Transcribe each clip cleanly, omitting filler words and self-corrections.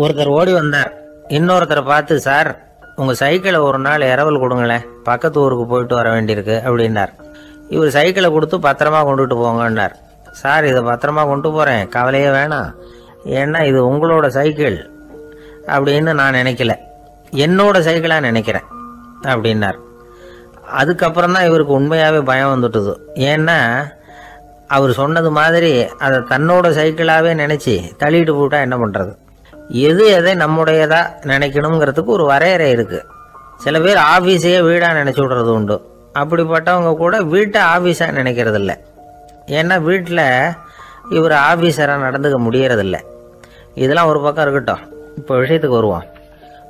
ஒருத்தர் ஓடி வந்தார். இன்னொருத்தரை பார்த்து, சார் உங்கள் சைக்கிளை ஒரு நாள் இரவல் கொடுங்களேன், பக்கத்து ஊருக்கு போயிட்டு வர வேண்டியிருக்கு அப்படின்னார். இவர் சைக்கிளை கொடுத்து பத்திரமா கொண்டுட்டு போங்கன்னார். சார் இதை பத்திரமா கொண்டு போகிறேன், கவலையே வேணாம், ஏன்னா இது உங்களோட சைக்கிள் அப்படின்னு நான் நினைக்கல, என்னோட சைக்கிளாக நினைக்கிறேன் அப்படின்னார். அதுக்கப்புறம் தான் இவருக்கு உண்மையாகவே பயம் வந்துட்டுது. ஏன்னா அவர் சொன்னது மாதிரி அதை தன்னோட சைக்கிளாகவே நினச்சி தள்ளிட்டு போட்டா என்ன பண்ணுறது? எது எதை நம்முடையதா நினைக்கணுங்கிறதுக்கு ஒரு வரையறை இருக்குது. சில பேர் ஆஃபீஸையே வீடாக நினச்சி விடுறது உண்டு. அப்படிப்பட்டவங்க கூட வீட்டை ஆஃபீஸாக நினைக்கிறது இல்லை. ஏன்னா வீட்டில் இவர் ஆஃபீஸராக நடந்துக்க முடியறதில்லை. இதெல்லாம் ஒரு பக்கம் இருக்கட்டும், இப்போ விஷயத்துக்கு வருவோம்.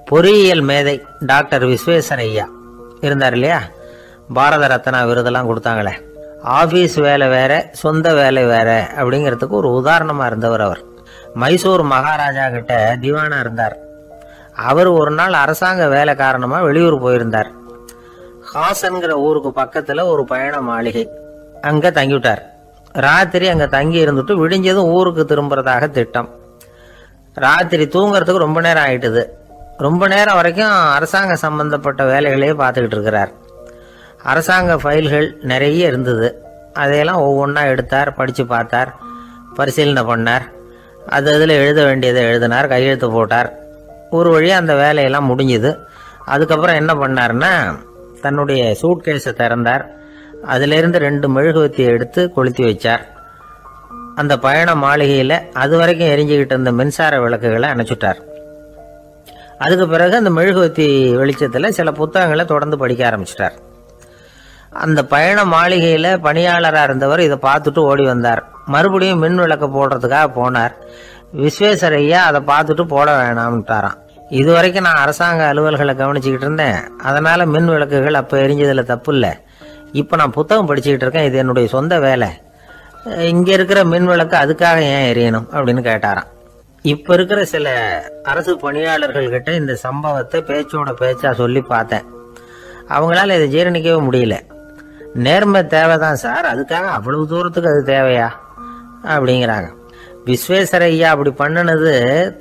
பொறியியல் மேதை டாக்டர் விஸ்வேஸ்வரய்யா இருந்தார் இல்லையா, பாரத ரத்னா விருதெல்லாம் கொடுத்தாங்களே. ஆஃபீஸ் வேலை வேற, சொந்த வேலை வேற அப்படிங்கிறதுக்கு ஒரு உதாரணமாக இருந்தவர் அவர். மைசூர் மகாராஜா கிட்ட திவானா இருந்தார். அவர் ஒரு நாள் அரசாங்க வேலை காரணமாக வெளியூர் போயிருந்தார். ஹாசன்கிற ஊருக்கு பக்கத்தில் ஒரு பயண மாளிகை, அங்கே தங்கிவிட்டார். ராத்திரி அங்கே தங்கி இருந்துட்டு விடிஞ்சதும் ஊருக்கு திரும்புறதாக திட்டம். ராத்திரி தூங்குறதுக்கு ரொம்ப நேரம் ஆயிட்டுது. ரொம்ப நேரம் வரைக்கும் அரசாங்க சம்பந்தப்பட்ட வேலைகளையே பார்த்துக்கிட்டு இருக்கிறார். அரசாங்க ஃபைல்கள் நிறைய இருந்தது. அதையெல்லாம் ஒவ்வொன்றா எடுத்தார், படித்து பார்த்தார், பரிசீலனை பண்ணார். அதில் எழுத வேண்டியதை எழுதினார், கையெழுத்து போட்டார். ஒரு வழியாக அந்த வேலையெல்லாம் முடிஞ்சுது. அதுக்கப்புறம் என்ன பண்ணார்னா, தன்னுடைய சூட்கேஸை திறந்தார். அதிலிருந்து 2 மெழுகுவத்தியை எடுத்து கொளுத்தி வச்சார். அந்த பயண மாளிகையில் அது வரைக்கும் எரிஞ்சுக்கிட்டு இருந்த மின்சார விளக்குகளை அணைச்சுட்டார். அதுக்கு பிறகு அந்த மெழுகுவத்தி வெளிச்சத்தில் சில புத்தகங்களை தொடர்ந்து படிக்க ஆரம்பிச்சிட்டார். அந்த பயண மாளிகையில் பணியாளராக இருந்தவர் இதை பார்த்துட்டு ஓடி வந்தார். மறுபடியும் மின் விளக்கு போடுறதுக்காக போனார். விஸ்வேஸ்வரய்யா அதை பார்த்துட்டு போட வேணாம்ட்டாராம். இது வரைக்கும் நான் அரசாங்க அலுவல்களை கவனிச்சுக்கிட்டு இருந்தேன், அதனால் மின் விளக்குகள் அப்போ எரிஞ்சதில் தப்பு இல்லை. இப்போ நான் புத்தகம் படிச்சுக்கிட்டு இருக்கேன், இது என்னுடைய சொந்த வேலை, இங்கே இருக்கிற மின் விளக்கு அதுக்காக ஏன் எரியணும் அப்படின்னு கேட்டாராம். இப்போ இருக்கிற சில அரசு பணியாளர்கள்கிட்ட இந்த சம்பவத்தை பேச்சோட பேச்சா சொல்லி பார்த்தேன். அவங்களால இதை ஜீரணிக்கவே முடியல. நேர்மை தேவைதான் சார், அதுக்காக அவ்வளவு தூரத்துக்கு அது தேவையா அப்படிங்கிறாங்க. விஸ்வேஸ்வரய்யா அப்படி பண்ணினது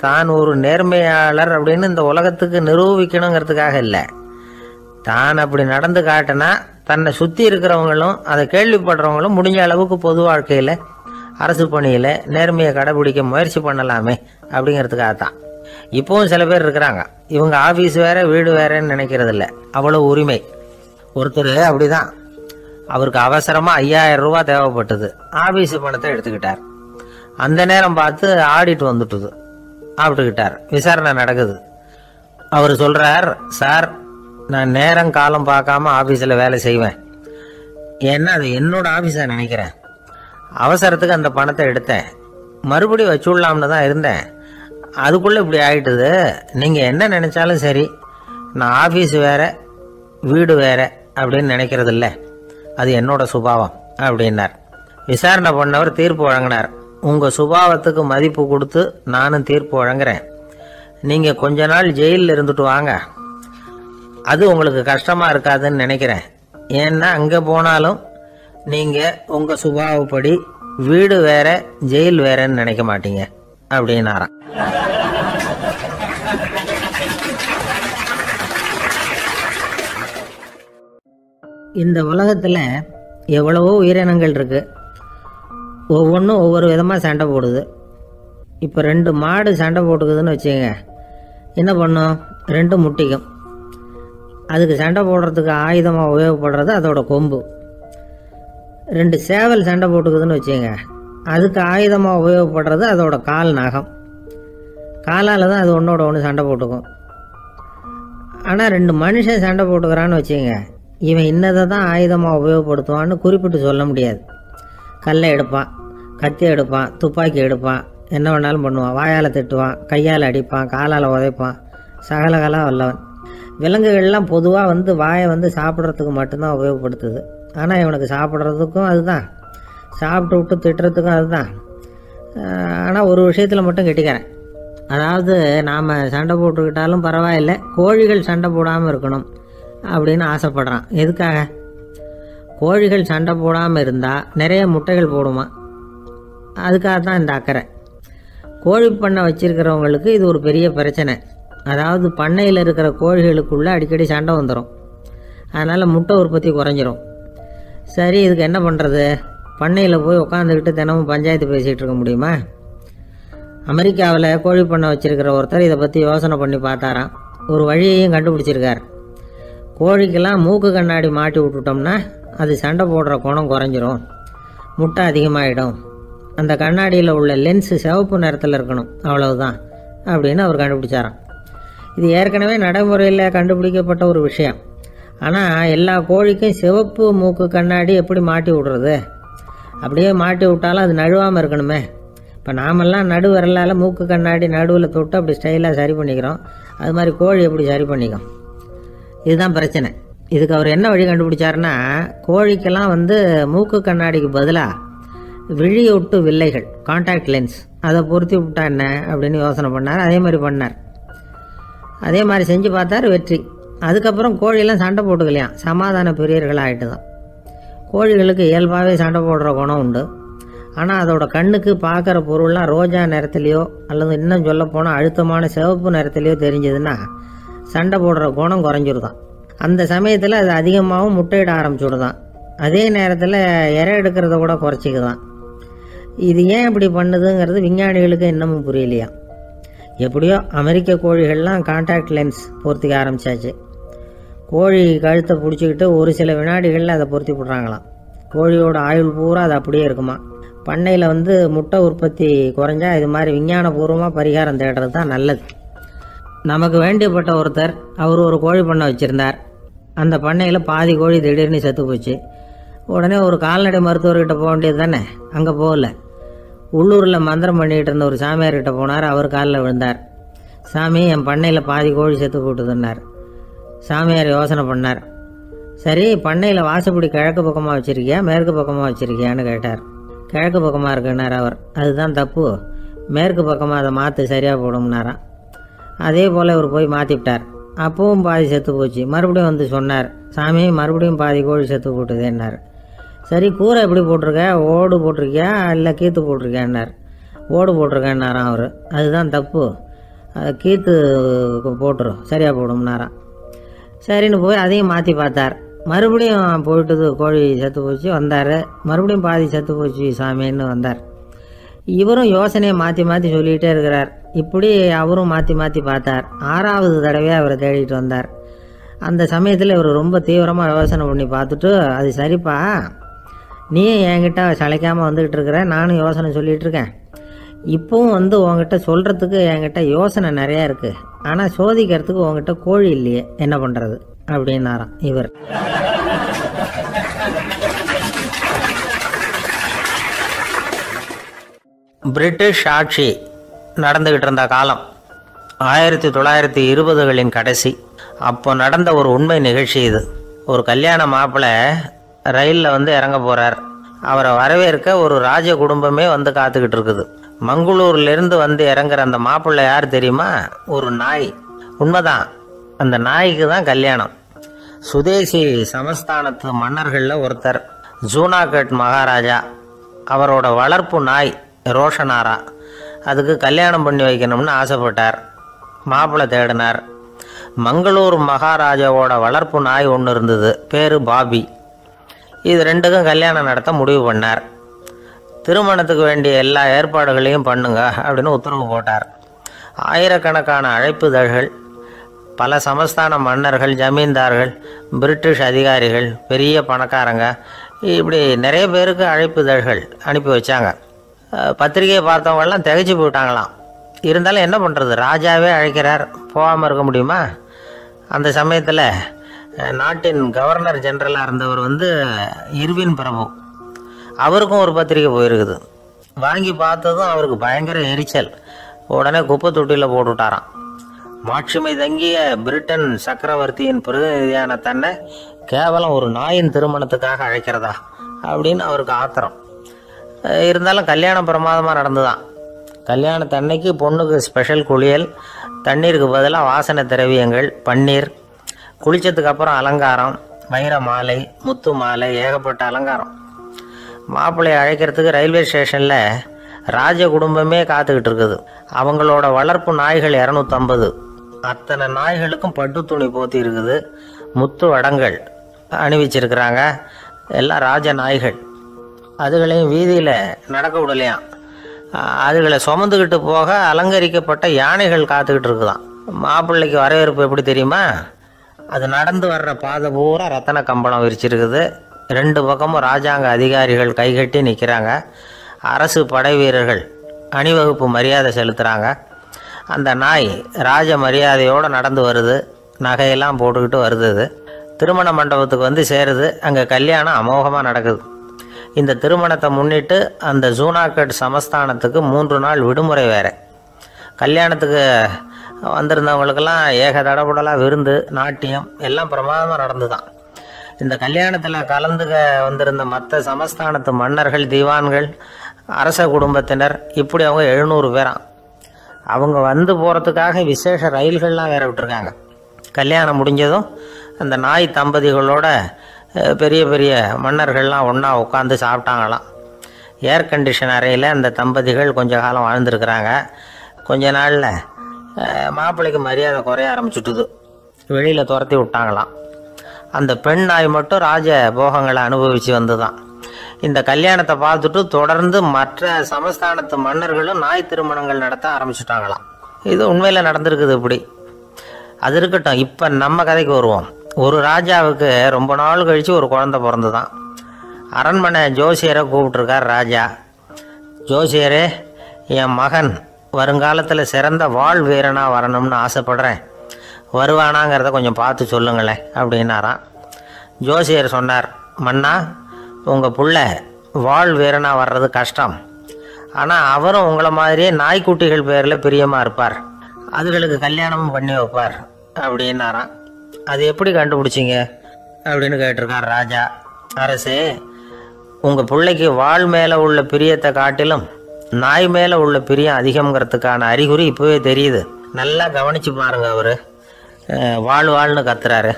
தான் ஒரு நேர்மையாளர் அப்படின்னு இந்த உலகத்துக்கு நிரூபிக்கணுங்கிறதுக்காக இல்லை. தான் அப்படி நடந்து காட்டினா தன்னை சுற்றி இருக்கிறவங்களும் அதை கேள்விப்படுறவங்களும் முடிஞ்ச அளவுக்கு பொது வாழ்க்கையில் அரசு பணியில் நேர்மையை கடைபிடிக்க முயற்சி பண்ணலாமே அப்படிங்கிறதுக்காக தான். இப்போவும் சில பேர் இருக்கிறாங்க, இவங்க ஆஃபீஸ் வேற வீடு வேறன்னு நினைக்கிறதில்ல, அவ்வளோ உரிமை. ஒருத்தர் அப்படிதான், அவருக்கு அவசரமாக 5000 ரூபா தேவைப்பட்டது. ஆஃபீஸு பணத்தை எடுத்துக்கிட்டார். அந்த நேரம் பார்த்து ஆடிட் வந்துட்டுது, ஆப்பிட்டுக்கிட்டார். விசாரணை நடக்குது. அவர் சொல்கிறார், சார் நான் நேரம் காலம் பார்க்காம ஆஃபீஸில் வேலை செய்வேன், ஏன்னா அது என்னோட ஆஃபீஸாக நினைக்கிறேன். அவசரத்துக்கு அந்த பணத்தை எடுத்தேன், மறுபடியும் வச்சுடலாம்னு தான் இருந்தேன், அதுக்குள்ளே இப்படி ஆகிட்டுது. நீங்கள் என்ன நினச்சாலும் சரி, நான் ஆஃபீஸ் வேறு வீடு வேறு அப்படின்னு நினைக்கிறதில்ல, அது என்னோட சுபாவம் அப்படின்னார். விசாரணை பண்ணவர் தீர்ப்பு வழங்கினார். உங்கள் சுபாவத்துக்கு மதிப்பு கொடுத்து நானும் தீர்ப்பு வழங்குறேன். நீங்கள் கொஞ்ச நாள் ஜெயிலில் இருந்துட்டு வாங்க, அது உங்களுக்கு கஷ்டமாக இருக்காதுன்னு நினைக்கிறேன். ஏன்னா அங்கே போனாலும் நீங்கள் உங்கள் சுபாவப்படி வீடு வேற ஜெயில் வேறன்னு நினைக்க மாட்டீங்க அப்படின்னாராம். இந்த உலகத்தில் எவ்வளவோ உயிரினங்கள் இருக்குது, ஒவ்வொன்றும் ஒவ்வொரு விதமாக சண்டை போடுது. இப்போ 2 மாடு சண்டை போட்டுக்குதுன்னு வச்சுக்கோங்க, என்ன பண்ணும்? 2 முட்டிக்கும். அதுக்கு சண்டை போடுறதுக்கு ஆயுதமாக உபயோகப்படுறது அதோட கொம்பு. 2 சேவல் சண்டை போட்டுக்குதுன்னு வச்சுக்கோங்க, அதுக்கு ஆயுதமாக உபயோகப்படுறது அதோட கால் நகம். காலால் தான் அது ஒன்றோட ஒன்று சண்டை போட்டுக்கும். ஆனால் 2 மனுஷன் சண்டை போட்டுக்கிறான்னு வச்சுக்கோங்க, இவன் இன்னதை தான் ஆயுதமாக உபயோகப்படுத்துவான்னு குறிப்பிட்டு சொல்ல முடியாது. கல்லை எடுப்பான், கத்தி எடுப்பான், துப்பாக்கி எடுப்பான், என்ன வேணாலும் பண்ணுவான். வாயால் திட்டுவான், கையால் அடிப்பான், காலால் உதைப்பான், சகலகலாக வல்லவன். விலங்குகள்லாம் பொதுவாக வாயை சாப்பிட்றதுக்கு மட்டும்தான் உபயோகப்படுத்துது. ஆனால் இவனுக்கு சாப்பிட்றதுக்கும் அதுதான், சாப்பிட்டு விட்டு திட்டுறதுக்கும் அதுதான். ஆனால் ஒரு விஷயத்தில் மட்டும் கெட்டிக்கிறேன், அதாவது நாம் சண்டை போட்டுக்கிட்டாலும் பரவாயில்லை, கோழிகள் சண்டை போடாமல் இருக்கணும் அப்படின்னு ஆசைப்படுறான். எதுக்காக? கோழிகள் சண்டை போடாமல் இருந்தால் நிறைய முட்டைகள் போடுமா, அதுக்காக தான் இந்த அக்கறை. கோழி பண்ணை வச்சுருக்கிறவங்களுக்கு இது ஒரு பெரிய பிரச்சனை. அதாவது பண்ணையில் இருக்கிற கோழிகளுக்குள்ளே அடிக்கடி சண்டை வந்துடும். அதனால் முட்டை உற்பத்தி குறைஞ்சிரும். சரி, இதுக்கு என்ன பண்ணுறது? பண்ணையில் போய் உட்காந்துக்கிட்டு தினமும் பஞ்சாயத்து பேசிகிட்டு இருக்க முடியுமா? அமெரிக்காவில் கோழி பண்ணை வச்சுருக்கிற ஒருத்தர் இதை பற்றி யோசனை பண்ணி பார்த்தாராம். ஒரு வழியையும் கண்டுபிடிச்சிருக்கார். கோழிக்கெல்லாம் மூக்கு கண்ணாடி மாட்டி விட்டுட்டோம்னா அது சண்டை போடுற குணம் குறைஞ்சிரும், முட்டை அதிகமாகிடும். அந்த கண்ணாடியில் உள்ள லென்ஸு சிவப்பு நிறத்தில் இருக்கணும், அவ்வளவுதான் அப்படின்னு அவர் கண்டுபிடிச்சாராம். இது ஏற்கனவே நடைமுறையில் கண்டுபிடிக்கப்பட்ட ஒரு விஷயம். ஆனால் எல்லா கோழிக்கும் சிவப்பு மூக்கு கண்ணாடி எப்படி மாட்டி விடுறது? அப்படியே மாட்டி விட்டாலும் அது நழுவாமல் இருக்கணுமே. இப்போ நாமெல்லாம் நடு விரலால் மூக்கு கண்ணாடி நடுவில் தொட்டு அப்படி ஸ்டைலாக சரி பண்ணிக்கிறோம். அது மாதிரி கோழி எப்படி சரி பண்ணிக்கும்? இதுதான் பிரச்சனை. இதுக்கு அவர் என்ன வழி கண்டுபிடிச்சாருன்னா, கோழிக்கெல்லாம் மூக்கு கண்ணாடிக்கு பதிலாக விழியொட்டு வில்லைகள், கான்டாக்ட் லென்ஸ், அதை பொருத்தி விட்டா என்ன அப்படின்னு யோசனை பண்ணார். அதே மாதிரி பண்ணார். அதே மாதிரி செஞ்சு பார்த்தார், வெற்றி. அதுக்கப்புறம் கோழியெல்லாம் சண்டை போட்டுக்கலையாம், சமாதான பிரியர்கள் ஆகிட்டு தான். கோழிகளுக்கு இயல்பாகவே சண்டை போடுற குணம் உண்டு. ஆனால் அதோட கண்ணுக்கு பார்க்குற பொருள்லாம் ரோஜா நிறத்துலையோ அல்லது இன்னும் சொல்லப்போனால் அழுத்தமான சிவப்பு நிறத்துலையோ தெரிஞ்சதுன்னா சண்டை போடுற குணம் குறைஞ்சிருதான். அந்த சமயத்தில் அது அதிகமாகவும் முட்டையிட ஆரம்பிச்சுடுதான். அதே நேரத்தில் இறை எடுக்கிறத கூட குறைச்சிக்குதான். இது ஏன் இப்படி பண்ணுதுங்கிறது விஞ்ஞானிகளுக்கு இன்னமும் புரியலையா. எப்படியோ அமெரிக்க கோழிகள்லாம் கான்டாக்ட் லென்ஸ் பொருத்திக்க ஆரம்பித்தாச்சு. கோழி கழுத்தை பிடிச்சிக்கிட்டு ஒரு சில வினாடிகளில் அதை பொருத்தி விட்றாங்களாம். கோழியோட ஆயுள் பூரா அது அப்படியே இருக்குமா. பண்ணையில் முட்டை உற்பத்தி குறைஞ்சா இது மாதிரி விஞ்ஞானபூர்வமாக பரிகாரம் தேடுறது தான் நல்லது. நமக்கு வேண்டியப்பட்ட ஒருத்தர், அவர் ஒரு கோழி பண்ணை வச்சுருந்தார். அந்த பண்ணையில் பாதி கோழி திடீர்னு செத்து போச்சு. உடனே ஒரு கால்நடை மருத்துவர்கிட்ட போக வேண்டியது தானே. அங்கே போகல. உள்ளூரில் மந்திரம் பண்ணிகிட்டு இருந்த ஒரு சாமியார்கிட்ட போனார். அவர் காலில் விழுந்தார். சாமி, என் பண்ணையில் பாதி கோழி செத்து போட்டுதுன்னார். சாமியார் யோசனை பண்ணார். சரி, பண்ணையில் வாசப்படி கிழக்கு பக்கமாக வச்சுருக்கியா மேற்கு பக்கமாக வச்சுருக்கியான்னு கேட்டார். கிழக்கு பக்கமாக இருக்குன்னார் அவர். அதுதான் தப்பு, மேற்கு பக்கமாக அதை மாற்று, சரியாக போடும்னாராம். அதே போல் இவர் போய் மாற்றிவிட்டார். அப்பவும் பாதி செத்து போச்சு. மறுபடியும் சொன்னார், சாமி மறுபடியும் பாதி கோழி செத்து போட்டுதேன்னார். சரி, கூரை எப்படி போட்டிருக்க? ஓடு போட்டிருக்கியா இல்லை கீத்து போட்டிருக்கியான்னார். ஓடு போட்டிருக்கேன்னாராம் அவர். அதுதான் தப்பு, கீத்து போட்டுரும், சரியாக போடும்னாராம். சரின்னு போய் அதையும் மாற்றி பார்த்தார். மறுபடியும் போயிட்டது, கோழி செத்து போச்சு. வந்தார். மறுபடியும் பாதி செத்து போச்சு சாமின்னு வந்தார். இவரும் யோசனையை மாற்றி மாற்றி சொல்லிகிட்டே இருக்கிறார். இப்படி அவரும் மாற்றி மாற்றி பார்த்தார். 6வது தடவையாக அவரை தேடிட்டு வந்தார். அந்த சமயத்தில் இவர் ரொம்ப தீவிரமாக யோசனை பண்ணி பார்த்துட்டு, அது சரிப்பா, நீ என்கிட்ட சளைக்காமல் வந்துக்கிட்டு இருக்கிற, நானும் யோசனை சொல்லிகிட்டு இருக்கேன். இப்போவும் உங்ககிட்ட சொல்கிறதுக்கு என்கிட்ட யோசனை நிறையா இருக்குது. ஆனால் சோதிக்கிறதுக்கு உங்ககிட்ட கோழி இல்லையே, என்ன பண்ணுறது அப்படின்னாராம் இவர். பிரிட்டிஷ் ஆட்சி நடந்துக்கிட்டு இருந்த காலம் 1920களின் கடைசி. அப்போ நடந்த ஒரு உண்மை நிகழ்ச்சி இது. ஒரு கல்யாண மாப்பிள்ளை ரயிலில் இறங்க போகிறார். அவரை வரவேற்க ஒரு ராஜ குடும்பமே காத்துக்கிட்டு இருக்குது. மங்களூர்லேருந்து இறங்குற அந்த மாப்பிள்ளை யார் தெரியுமா? ஒரு நாய். உண்மைதான், அந்த நாய்க்கு தான் கல்யாணம். சுதேசி சமஸ்தானத்து மன்னர்களில் ஒருத்தர் ஜூனாகட் மகாராஜா. அவரோட வளர்ப்பு நாய் ரோஷனாரா. அதுக்கு கல்யாணம் பண்ணி வைக்கணும்னு ஆசைப்பட்டார். மாப்பிள்ளை தேடினார். மங்களூர் மகாராஜாவோட வளர்ப்பு நாய் ஒன்று இருந்தது, பேர் பாபி. இது ரெண்டுக்கும் கல்யாணம் நடத்த முடிவு பண்ணார். திருமணத்துக்கு வேண்டிய எல்லா ஏற்பாடுகளையும் பண்ணுங்க அப்படின்னு உத்தரவு போட்டார். ஆயிரக்கணக்கான அழைப்புதழ்கள், பல சமஸ்தான மன்னர்கள், ஜமீன்தார்கள், பிரிட்டிஷ் அதிகாரிகள், பெரிய பணக்காரங்க, இப்படி நிறைய பேருக்கு அழைப்புதழ்கள் அனுப்பி வச்சாங்க. பத்திரிகையை பார்த்தவங்கெல்லாம் திகைச்சு போயிட்டாங்களாம். இருந்தாலும் என்ன பண்ணுறது, ராஜாவே அழைக்கிறார், போகாமல் இருக்க முடியுமா? அந்த சமயத்தில் நாட்டின் கவர்னர் ஜெனரலாக இருந்தவர் இர்வின் பிரபு. அவருக்கும் ஒரு பத்திரிக்கை போயிருக்குது. வாங்கி பார்த்ததும் அவருக்கு பயங்கர எரிச்சல். உடனே குப்பை தொட்டியில் போட்டுவிட்டாராம். மாட்சிமை தங்கிய பிரிட்டன் சக்கரவர்த்தியின் பிரதிநிதியான தன்னை கேவலம் ஒரு நாயின் திருமணத்துக்காக அழைக்கிறதா அப்படின்னு அவருக்கு ஆத்திரம். இருந்தாலும் கல்யாணம் பிரமாதமாக நடந்துதான். கல்யாணத்தன்னைக்கு பொண்ணுக்கு ஸ்பெஷல் குளியல், தண்ணீருக்கு பதிலாக வாசனை திரவியங்கள், பன்னீர், குளிச்சதுக்கு அப்புறம் அலங்காரம், வைர மாலை, முத்து மாலை, ஏகப்பட்ட அலங்காரம். மாப்பிள்ளையை அழைக்கிறதுக்கு ரயில்வே ஸ்டேஷனில் ராஜ குடும்பமே காத்துக்கிட்டு இருக்குது. அவங்களோட வளர்ப்பு நாய்கள் 250. அத்தனை நாய்களுக்கும் பட்டு துணி போத்தி இருக்குது. முத்து வடங்கள் அணிவிச்சிருக்கிறாங்க. எல்லாம் ராஜ நாய்கள். அதுகளையும் வீதியில் நடக்க விடலையாம். அதுகளை சுமந்துக்கிட்டு போக அலங்கரிக்கப்பட்ட யானைகள் காத்துக்கிட்டு இருக்குதான். மாப்பிள்ளைக்கு வரவேற்பு எப்படி தெரியுமா? அது நடந்து வர்ற பாதை பூரா ரத்தன கம்பளம் விரிச்சிருக்குது. 2 பக்கமும் ராஜாங்க அதிகாரிகள் கைகட்டி நிற்கிறாங்க. அரசு படை வீரர்கள் அணிவகுப்பு மரியாதை செலுத்துகிறாங்க. அந்த நாய் ராஜ மரியாதையோடு நடந்து வருது. நகையெல்லாம் போட்டுக்கிட்டு வருது. அது திருமண மண்டபத்துக்கு வந்து சேருது. அங்கே கல்யாணம் அமோகமாக நடக்குது. இந்த திருமணத்தை முன்னிட்டு அந்த ஜூனாகட் சமஸ்தானத்துக்கு 3 நாள் விடுமுறை வேறு. கல்யாணத்துக்கு வந்திருந்தவங்களுக்கெல்லாம் ஏக தடபுடலாக விருந்து, நாட்டியம் எல்லாம் பிரமாதமாக நடந்து தான். இந்த கல்யாணத்தில் கலந்துக்க வந்திருந்த மற்ற சமஸ்தானத்து மன்னர்கள், தீவான்கள், அரச குடும்பத்தினர், இப்படி அவங்க 700 பேராம். அவங்க வந்து போகிறதுக்காக விசேஷ ரயில்கள்லாம் வேற விட்டுருக்காங்க. கல்யாணம் முடிஞ்சதும் அந்த நாய் தம்பதிகளோட பெரிய பெரிய மன்னர்கள்லாம் ஒன்றா உட்காந்து சாப்பிட்டாங்களாம். ஏர் கண்டிஷன் அறையில் அந்த தம்பதிகள் கொஞ்ச காலம் வாழ்ந்துருக்குறாங்க. கொஞ்ச நாளில் மாப்பிள்ளைக்கு மரியாதை குறைய ஆரம்பிச்சுட்டுது. வெளியில் துரத்தி விட்டாங்களாம். அந்த பெண் நாய் மட்டும் ராஜ போகங்களை அனுபவித்து வந்து தான். இந்த கல்யாணத்தை பார்த்துட்டு தொடர்ந்து மற்ற சமஸ்தானத்து மன்னர்களும் நாய் திருமணங்கள் நடத்த ஆரம்பிச்சுட்டாங்களாம். இது உண்மையில் நடந்திருக்குது. இப்படி அது இருக்கட்டும். இப்போ நம்ம கதைக்கு வருவோம். ஒரு ராஜாவுக்கு ரொம்ப நாள் கழித்து ஒரு குழந்தை பிறந்து தான். அரண்மனை ஜோசியரை கூப்பிட்ருக்கார் ராஜா. ஜோசியரே, என் மகன் வருங்காலத்தில் சிறந்த வாழ் வீரனாக வரணும்னு ஆசைப்படுறேன். வருவானாங்கிறத கொஞ்சம் பார்த்து சொல்லுங்களேன் அப்படின்னாராம். ஜோசியர் சொன்னார், மன்னா, உங்கள் புள்ள வாழ் வீரனாக வர்றது கஷ்டம். ஆனால் அவரும் உங்களை மாதிரியே நாய்க்குட்டிகள் பேரில் பிரியமாக இருப்பார். அதுகளுக்கு கல்யாணமும் பண்ணி வைப்பார் அப்படின்னாராம். அது எப்படி கண்டுபிடிச்சிங்க அப்படின்னு கேட்டிருக்கார் ராஜா. அரசே, உங்கள் பிள்ளைக்கு வாழ் மேலே உள்ள பிரியத்தை காட்டிலும் நாய் மேலே உள்ள பிரியம் அதிகம்ங்கிறதுக்கான அறிகுறி இப்போவே தெரியுது. நல்லா கவனித்து பாருங்க. அவர் வாழ்னு கத்துறாரு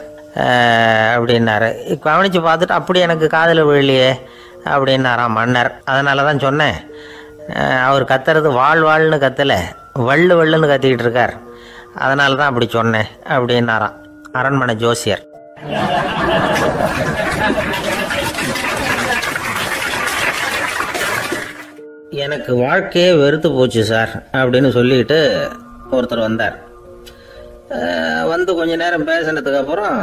அப்படின்னாரு. கவனித்து பார்த்துட்டு அப்படி எனக்கு காதில் விழலையே அப்படின்னாராம் மன்னர். அதனால தான் சொன்னேன், அவர் கத்துறது வாழ்னு கத்தலை, வள்ளுன்னு கத்திக்கிட்டு இருக்கார். அதனால தான் அப்படி சொன்னேன் அப்படின்னாராம் அரண்மனை ஜோசியர். எனக்கு வாழ்க்கையே வெறுத்து போச்சு சார் அப்படின்னு சொல்லிட்டு ஒருத்தர் வந்தார். வந்து கொஞ்ச நேரம் பேசினதுக்கு அப்புறம்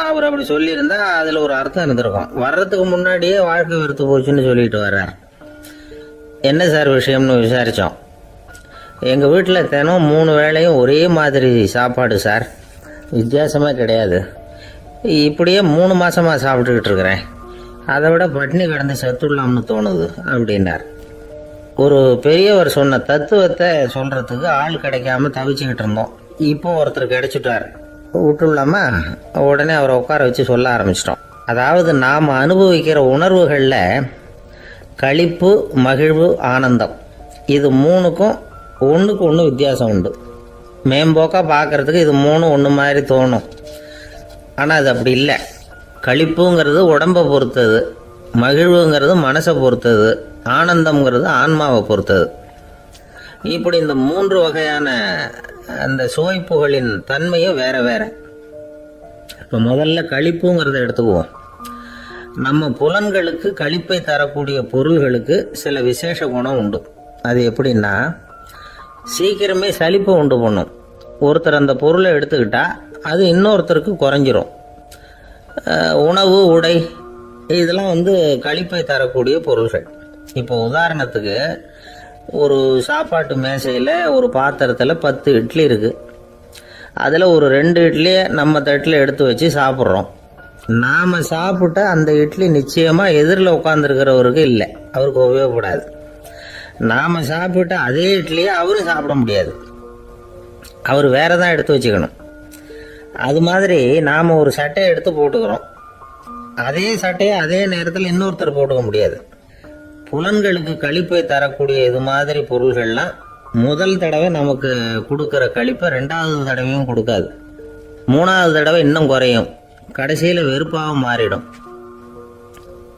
அவர் அப்படி சொல்லியிருந்தா அதில் ஒரு அர்த்தம் இருந்திருக்கும். வர்றதுக்கு முன்னாடியே வாழ்க்கை வெறுத்து போச்சுன்னு சொல்லிட்டு வர்றார். என்ன சார் விஷயம்னு விசாரித்தோம். எங்கள் வீட்டில் தினம் 3 வேளையும் ஒரே மாதிரி சாப்பாடு சார், வித்தியாசமாக கிடையாது. இப்படியே 3 மாதமாக சாப்பிட்டுக்கிட்டு இருக்கிறேன். அதை விட பட்டினி கிடந்து செத்துடலாம்னு தோணுது அப்படின்னார். ஒரு பெரியவர் சொன்ன தத்துவத்தை சொல்கிறதுக்கு ஆள் கிடைக்காம தவிச்சுக்கிட்டு இருந்தோம். இப்போ ஒருத்தர் கிடைச்சிட்டார். விட்டுலாமா? உடனே அவரை உட்கார வச்சு சொல்ல ஆரம்பிச்சிட்டோம். அதாவது நாம் அனுபவிக்கிற உணர்வுகளில் களிப்பு, மகிழ்வு, ஆனந்தம், இது 3க்கும் ஒன்றுக்கு ஒன்று வித்தியாசம் உண்டு. மேம்போக்காக பார்க்குறதுக்கு இது 3 ஒன்று மாதிரி தோணும். ஆனால் அது அப்படி இல்லை. களிப்புங்கிறது உடம்பை பொறுத்தது, மகிழ்வுங்கிறது மனசை பொறுத்தது, ஆனந்தம்ங்கிறது ஆன்மாவை பொறுத்தது. இப்படி இந்த 3 வகையான அந்த சுவைப்புகளின் தன்மையும் வேற வேற. இப்போ முதல்ல களிப்புங்கிறத எடுத்துக்குவோம். நம்ம புலன்களுக்கு களிப்பை தரக்கூடிய பொருள்களுக்கு சில விசேஷ குணம் உண்டு. அது எப்படின்னா, சீக்கிரமே சலிப்பை உண்டு பண்ணும். ஒருத்தர் அந்த பொருளை எடுத்துக்கிட்டா அது இன்னொருத்தருக்கு குறைஞ்சிரும். உணவு, உடை, இதெல்லாம் களிப்பை தரக்கூடிய பொருள்கள். இப்போ உதாரணத்துக்கு, ஒரு சாப்பாட்டு மேசையில் ஒரு பாத்திரத்தில் 10 இட்லி இருக்குது. அதில் ஒரு 2 இட்லியை நம்ம தட்டில் எடுத்து வச்சு சாப்பிட்றோம். நாம் சாப்பிட்ட அந்த இட்லி நிச்சயமாக எதிரில் உட்காந்துருக்கிறவருக்கு இல்லை, அவருக்கு உபயோகப்படாது. நாம் சாப்பிட்ட அதே இட்லியை அவரும் சாப்பிட முடியாது, அவர் வேற தான் எடுத்து வச்சுக்கணும். அது மாதிரி நாம் ஒரு சட்டையை எடுத்து போட்டுக்கிறோம். அதே சட்டையை அதே நேரத்தில் இன்னொருத்தர் போட்டுக்க முடியாது. புலன்களுக்கு களிப்பை தரக்கூடிய இது மாதிரி பொருள்கள்லாம் முதல் தடவை நமக்கு கொடுக்குற களிப்பை 2வது தடவையும் கொடுக்காது. 3வது தடவை இன்னும் குறையும். கடைசியில் வெறுப்பாகவும் மாறிடும்.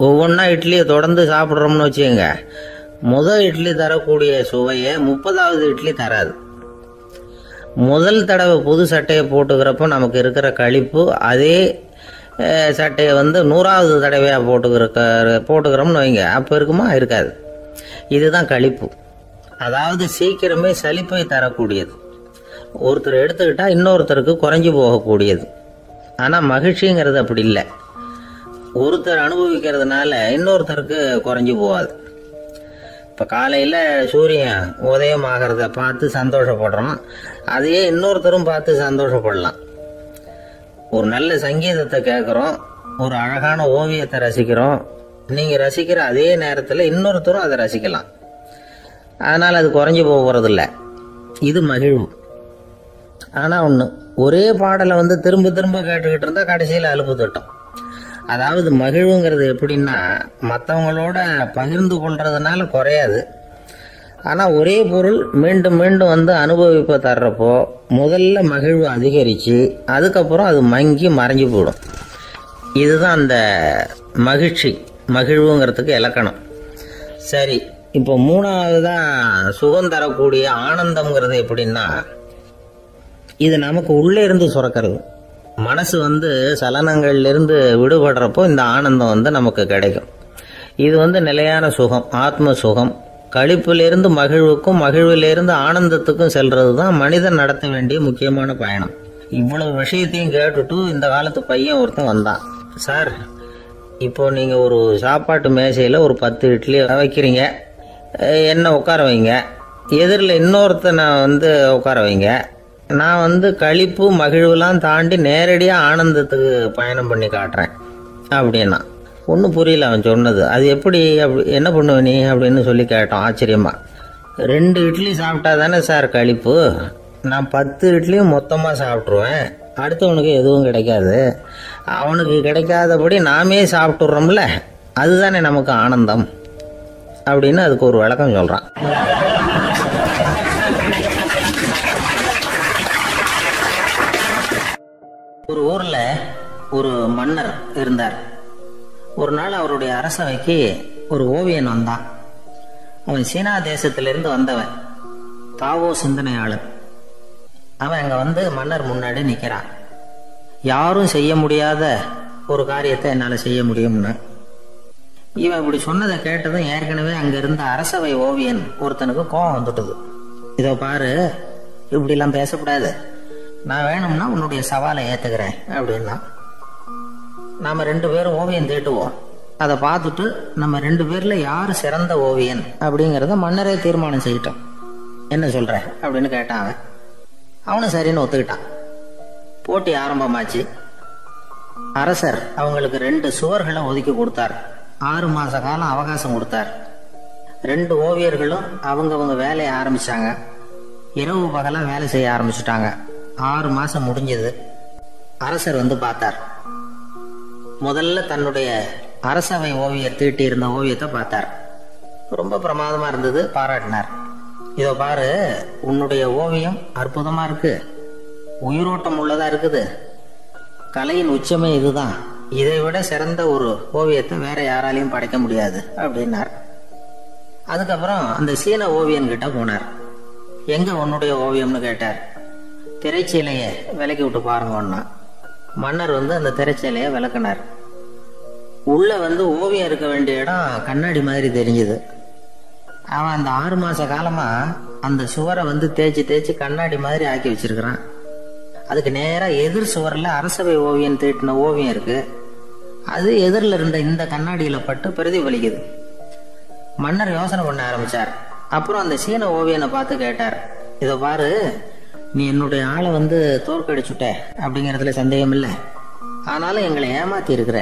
ஒவ்வொன்றா இட்லியை தொடர்ந்து சாப்பிட்றோம்னு வச்சுக்கோங்க, முதல் இட்லி தரக்கூடிய சுவையை 30வது இட்லி தராது. முதல் தடவை புது சட்டையை போட்டுக்கிறப்போ நமக்கு இருக்கிற களிப்பு அதே சட்டையை 100வது தடவையாக போட்டுக்கிறோம்னு வைங்க, அப்போ இருக்குமா? இருக்காது. இதுதான் களிப்பு. அதாவது சீக்கிரமே சலிப்பை தரக்கூடியது. ஒருத்தர் எடுத்துக்கிட்டா இன்னொருத்தருக்கு குறைஞ்சி போகக்கூடியது. ஆனால் மகிழ்ச்சிங்கிறது அப்படி இல்லை. ஒருத்தர் அனுபவிக்கிறதுனால இன்னொருத்தருக்கு குறைஞ்சி போகாது. இப்போ காலையில் சூரியன் உதயம் ஆகிறத பார்த்து சந்தோஷப்படுறோம், அதையே இன்னொருத்தரும் பார்த்து சந்தோஷப்படலாம். ஒரு நல்ல சங்கீதத்தை கேட்குறோம், ஒரு அழகான ஓவியத்தை ரசிக்கிறோம், நீங்கள் ரசிக்கிற அதே நேரத்தில் இன்னொருத்தரும் அதை ரசிக்கலாம். அதனால் அது குறைஞ்சி போகிறதில்ல. இது மகிழ்வு. ஆனால் ஒன்று, ஒரே பாடலை திரும்ப திரும்ப கேட்டுக்கிட்டு இருந்தால் கடைசியில் அலுப்பு தட்டும். அதாவது மகிழ்வுங்கிறது எப்படின்னா, மற்றவங்களோட பகிர்ந்து கொள்றதுனால குறையாது. ஆனால் ஒரே பொருள் மீண்டும் மீண்டும் அனுபவிப்ப தர்றப்போ முதல்ல மகிழ்வு அதிகரித்து அதுக்கப்புறம் அது மங்கி மறைஞ்சு போயிடும். இதுதான் அந்த மகிழ்வுங்கிறதுக்கு இலக்கணம். சரி, இப்போ 3வதுதான் சுகம் தரக்கூடிய ஆனந்தம்ங்கிறது எப்படின்னா, இது நமக்கு உள்ளே இருந்து சுரக்கிறது. மனசு சலனங்கள்லேருந்து விடுபடுறப்போ இந்த ஆனந்தம் நமக்கு கிடைக்கும். இது நிலையான சுகம், ஆத்ம சுகம். களிப்பிலிருந்து மகிழ்வுக்கும் மகிழ்விலிருந்து ஆனந்தத்துக்கும் செல்றது தான் மனிதன் நடத்த வேண்டிய முக்கியமான பயணம். இவ்வளவு விஷயத்தையும் கேட்டுட்டு இந்த காலத்து பையன் ஒருத்தன் வந்தான். சார், இப்போ நீங்கள் ஒரு சாப்பாட்டு மேசையில் ஒரு 10 இட்லி வைக்கிறீங்க, என்ன உட்கார வைங்க, எதிரில் இன்னொருத்தனை உட்கார வைங்க. நான் களிப்பு மகிழ்வுலாம் தாண்டி நேரடியாக ஆனந்தத்துக்கு பயணம் பண்ணி காட்டுறேன் அப்படின்னா. ஒன்றும் புரியல அவன் சொன்னது. அது எப்படி, என்ன பண்ணுவ நீ அப்படின்னு சொல்லி கேட்டோம் ஆச்சரியமா. 2 இட்லி சாப்பிட்டா தானே சார் களிப்பு, நான் 10 இட்லியும் மொத்தமாக சாப்பிட்ருவேன், அடுத்தவனுக்கு எதுவும் கிடைக்காது, அவனுக்கு கிடைக்காதபடி நாமே சாப்பிட்றோம்ல, அதுதானே நமக்கு ஆனந்தம் அப்படின்னு அதுக்கு ஒரு விளக்கம் சொல்கிறான். ஒரு ஊரில் ஒரு மன்னர் இருந்தார். ஒரு நாள் அவருடைய அரசவைக்கு ஒரு ஓவியன் வந்தான். அவன் சீனா தேசத்திலிருந்து வந்தவன், தாவோ சிந்தனையாளர். அவன் அங்கே மன்னர் முன்னாடி நிற்கிறான். யாரும் செய்ய முடியாத ஒரு காரியத்தை என்னால் செய்ய முடியும்னு. இவன் இப்படி சொன்னதை கேட்டதும் ஏற்கனவே அங்கே இருந்த அரசவை ஓவியன் ஒருத்தனுக்கு கோபம் வந்துட்டுது. இதோ பாரு, இப்படிலாம் பேசக்கூடாது, நான் வேணும்னா உன்னுடைய சவாலை ஏற்றுக்கிறேன் அப்படின்னா. நாம் 2 பேரும் ஓவியம் தீட்டுவோம், அதை பார்த்துட்டு நம்ம 2 பேரில் யார் சிறந்த ஓவியன் அப்படிங்கிறத மன்னரே தீர்மானம் செய்யிட்டோம், என்ன சொல்கிற அப்படின்னு கேட்டான். அவனும் சரின்னு ஒத்துக்கிட்டான். போட்டி ஆரம்பமாச்சு. அரசர் அவங்களுக்கு 2 சுவர்களை ஒதுக்கி கொடுத்தார். 6 மாத காலம் அவகாசம் கொடுத்தார். 2 ஓவியர்களும் அவங்கவங்க வேலையை ஆரம்பித்தாங்க. இரவு பகலாக வேலை செய்ய ஆரம்பிச்சுட்டாங்க. 6 மாதம் முடிஞ்சது. அரசர் பார்த்தார். முதல்ல தன்னுடைய அரசவை ஓவியர் தீட்டி இருந்த ஓவியத்தை பார்த்தார். ரொம்ப பிரமாதமாக இருந்தது, பாராட்டினார். இதோ பாரு, உன்னுடைய ஓவியம் அற்புதமாக இருக்கு, உயிரோட்டம் உள்ளதாக இருக்குது, கலையின் உச்சமே இதுதான், இதை விட சிறந்த ஒரு ஓவியத்தை வேற யாராலையும் படைக்க முடியாது அப்படின்னார். அதுக்கப்புறம் அந்த சீன ஓவியன்கிட்ட போனார். எங்கே உன்னுடைய ஓவியம்னு கேட்டார். திரைச்சீலையை விலக்கி விட்டு பாருங்கன்னா. மன்னர் அந்த திரைச்சீலையை விளக்குனார். உள்ள ஓவியம் இருக்க வேண்டிய இடம் கண்ணாடி மாதிரி தெரிஞ்சுது. அவன் அந்த 6 மாத காலமாக அந்த சுவரை தேய்ச்சி தேய்ச்சி கண்ணாடி மாதிரி ஆக்கி வச்சிருக்கிறான். அதுக்கு நேராக எதிர் சுவரில் அரசவை ஓவியன் தீட்டின ஓவியம் இருக்கு. அது எதிரில் இருந்த இந்த கண்ணாடியில் பட்டு பிரதிபலிக்குது. மன்னர் யோசனை பண்ண ஆரம்பித்தார். அப்புறம் அந்த சீன ஓவியனை பார்த்து கேட்டார். இதை பாரு, நீ என்னுடைய ஆளை தோற்கடிச்சுட்ட அப்படிங்கிறதுல சந்தேகம் இல்லை, ஆனாலும் எங்களை ஏமாத்தி இருக்கிற,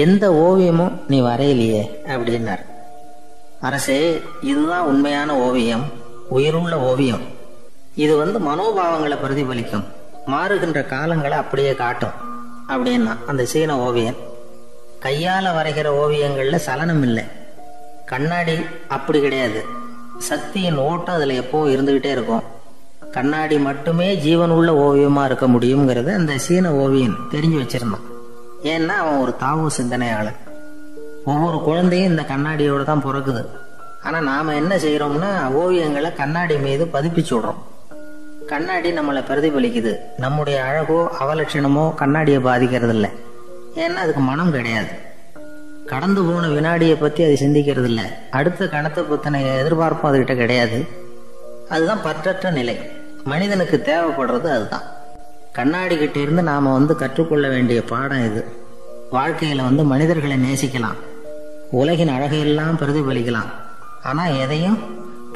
எந்த ஓவியமும் நீ வரையிலையே அப்படின்னார். அரசே, இதுதான் உண்மையான ஓவியம், உயிருள்ள ஓவியம். இது மனோபாவங்களை பிரதிபலிக்கும், மாறுகின்ற காலங்களை அப்படியே காட்டும் அப்படின்னா அந்த சீன ஓவியன். கையால் வரைகிற ஓவியங்கள்ல சலனம் இல்லை, கண்ணாடி அப்படி கிடையாது, சக்தியின் ஓட்டம் அதில் எப்பவும் இருந்துகிட்டே இருக்கும். கண்ணாடி மட்டுமே ஜீவன் உள்ள ஓவியமாக இருக்க முடியுங்கிறத அந்த சீன ஓவியன் தெரிஞ்சு வச்சிருந்தான். ஏன்னா அவன் ஒரு தாவோ சிந்தனையாளர். ஒவ்வொரு குழந்தையும் இந்த கண்ணாடியோடு தான் பிறக்குது. ஆனால் நாம் என்ன செய்கிறோம்னா ஓவியங்களை கண்ணாடி மீது பதிப்பிச்சு விடுறோம். கண்ணாடி நம்மளை பிரதிபலிக்குது. நம்முடைய அழகோ அவலட்சணமோ கண்ணாடியை பாதிக்கிறது இல்லை. ஏன்னா அதுக்கு மனம் கிடையாது. கடந்து போன வினாடியை பற்றி அது சிந்திக்கிறது இல்லை. அடுத்த கணத்தை பற்றின எதிர்பார்ப்பும் அதுகிட்ட கிடையாது. அதுதான் பற்றற்ற நிலை. மனிதனுக்கு தேவைப்படுறது அதுதான். கண்ணாடி கிட்ட இருந்து நாம் கற்றுக்கொள்ள வேண்டிய பாடம் இது. வாழ்க்கையில் மனிதர்களை நேசிக்கலாம், உலகின் அழகையெல்லாம் பிரதிபலிக்கலாம், ஆனால் எதையும்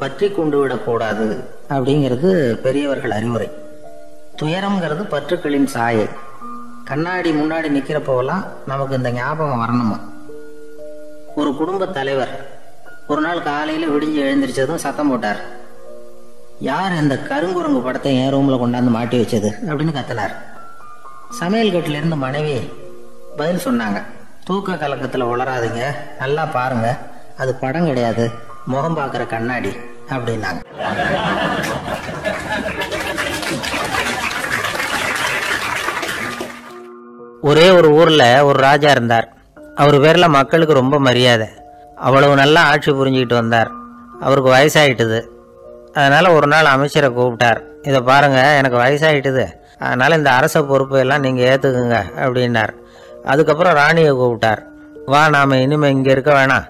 பற்றி கொண்டு விடக்கூடாது அப்படிங்கிறது பெரியவர்கள் அறிவுரை. துயரம்ங்கிறது பற்றுக்களின் சாயை. கண்ணாடி முன்னாடி நிற்கிறப்போலாம் நமக்கு இந்த ஞாபகம் வரணுமா. ஒரு குடும்ப தலைவர் ஒரு நாள் காலையில் விடிஞ்சு எழுந்திரிச்சதும் சத்தம் போட்டார். யார் இந்த கருங்குரங்கு படத்தை என் ரூமில் கொண்டாந்து மாட்டி வச்சது அப்படின்னு கத்தினார். சமையல் கட்டிலிருந்து மனைவி பதில் சொன்னாங்க, தூக்க கலக்கத்தில் உளராதுங்க, நல்லா பாருங்க, அது படம் கிடையாது, முகம் பார்க்குற கண்ணாடி அப்படின்னாங்க. ஒரே ஒரு ஊரில் ஒரு ராஜா இருந்தார். அவர் பேரில் மக்களுக்கு ரொம்ப மரியாதை. அவ்வளவு நல்லா ஆட்சி புரிஞ்சுக்கிட்டு வந்தார். அவருக்கு வயசாகிட்டுது. அதனால் ஒரு நாள் அமைச்சரை கூப்பிட்டார். இதை பாருங்கள், எனக்கு வயசாகிட்டுது, அதனால் இந்த அரச பொறுப்பை எல்லாம் நீங்கள் ஏற்றுக்குங்க அப்படின்னார். அதுக்கப்புறம் ராணியை கூப்பிட்டார். வா, நாம் இனிமேல் இங்கே இருக்க வேணாம்,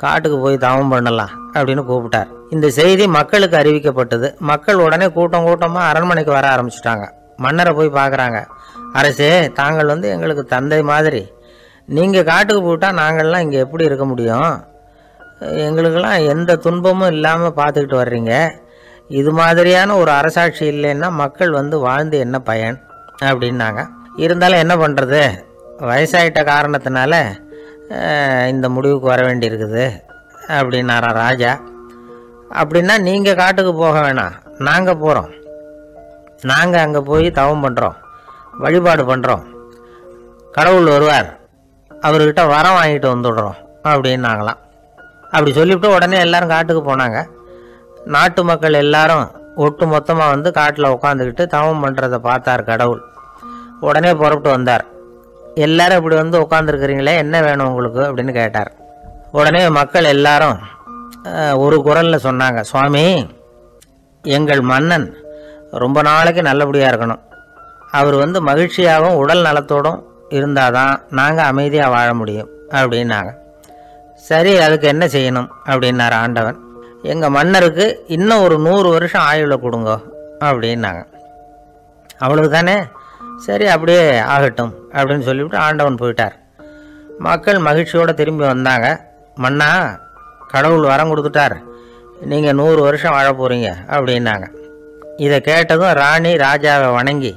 காட்டுக்கு போய் தவம் பண்ணலாம் அப்படின்னு கூப்பிட்டார். இந்த செய்தி மக்களுக்கு அறிவிக்கப்பட்டது. மக்கள் உடனே கூட்டம் கூட்டமாக அரண்மனைக்கு வர ஆரம்பிச்சுட்டாங்க. மன்னரை போய் பார்க்குறாங்க. அரசே, தாங்கள் எங்களுக்கு தந்தை மாதிரி. நீங்கள் காட்டுக்கு போயிட்டால் நாங்கள்லாம் இங்கே எப்படி இருக்க முடியும்? எங்களுக்கெல்லாம் எந்த துன்பமும் இல்லாமல் பார்த்துக்கிட்டு வர்றீங்க. இது மாதிரியான ஒரு அரசாட்சி இல்லைன்னா மக்கள் வாழ்ந்து என்ன பயன் அப்படின்னாங்க. இருந்தாலும் என்ன பண்ணுறது, வயசாயிட்ட காரணத்தினால இந்த முடிவுக்கு வர வேண்டியிருக்குது அப்படின்னாரா ராஜா. அப்படின்னா நீங்கள் காட்டுக்கு போக வேணாம், நாங்கள் போகிறோம். நாங்கள் அங்கே போய் தவம் பண்ணுறோம், வழிபாடு பண்ணுறோம். கடவுள் வருவார், அவர்கிட்ட வரம் வாங்கிட்டு வந்துடுறோம் அப்படின்னாங்களாம். அப்படி சொல்லிவிட்டு உடனே எல்லாரும் காட்டுக்கு போனாங்க. நாட்டு மக்கள் எல்லாரும் ஒட்டு மொத்தமாக காட்டில் உட்காந்துக்கிட்டு தவம் பண்ணுறதை பார்த்தார் கடவுள். உடனே புறப்பட்டு வந்தார். எல்லாரும் இப்படி உட்காந்துருக்கிறீங்களே, என்ன வேணும் உங்களுக்கு அப்படின்னு கேட்டார். உடனே மக்கள் எல்லாரும் ஒரு குரலில் சொன்னாங்க, சுவாமி, எங்கள் மன்னன் ரொம்ப நாளைக்கு நல்லபடியாக இருக்கணும். அவர் மகிழ்ச்சியாகவும் உடல் நலத்தோடும் இருந்தால் தான் நாங்கள் அமைதியாக வாழ முடியும் அப்படின்னாங்க. சரி, அதுக்கு என்ன செய்யணும் அப்படின்னார் ஆண்டவன். எங்கள் மன்னருக்கு இன்னும் ஒரு 100 வருஷம் ஆயுளை கொடுங்க அப்படின்னாங்க. அவ்வளவு தானே, சரி அப்படியே ஆகட்டும் அப்படின்னு சொல்லிவிட்டு ஆண்டவன் போயிட்டார். மக்கள் மகிழ்ச்சியோடு திரும்பி வந்தாங்க. மன்னா, கடவுள் வரம் கொடுத்துட்டார், நீங்கள் 100 வருஷம் வாழ போகிறீங்க அப்படின்னாங்க. இதை கேட்டதும் ராணி ராஜாவை வணங்கி,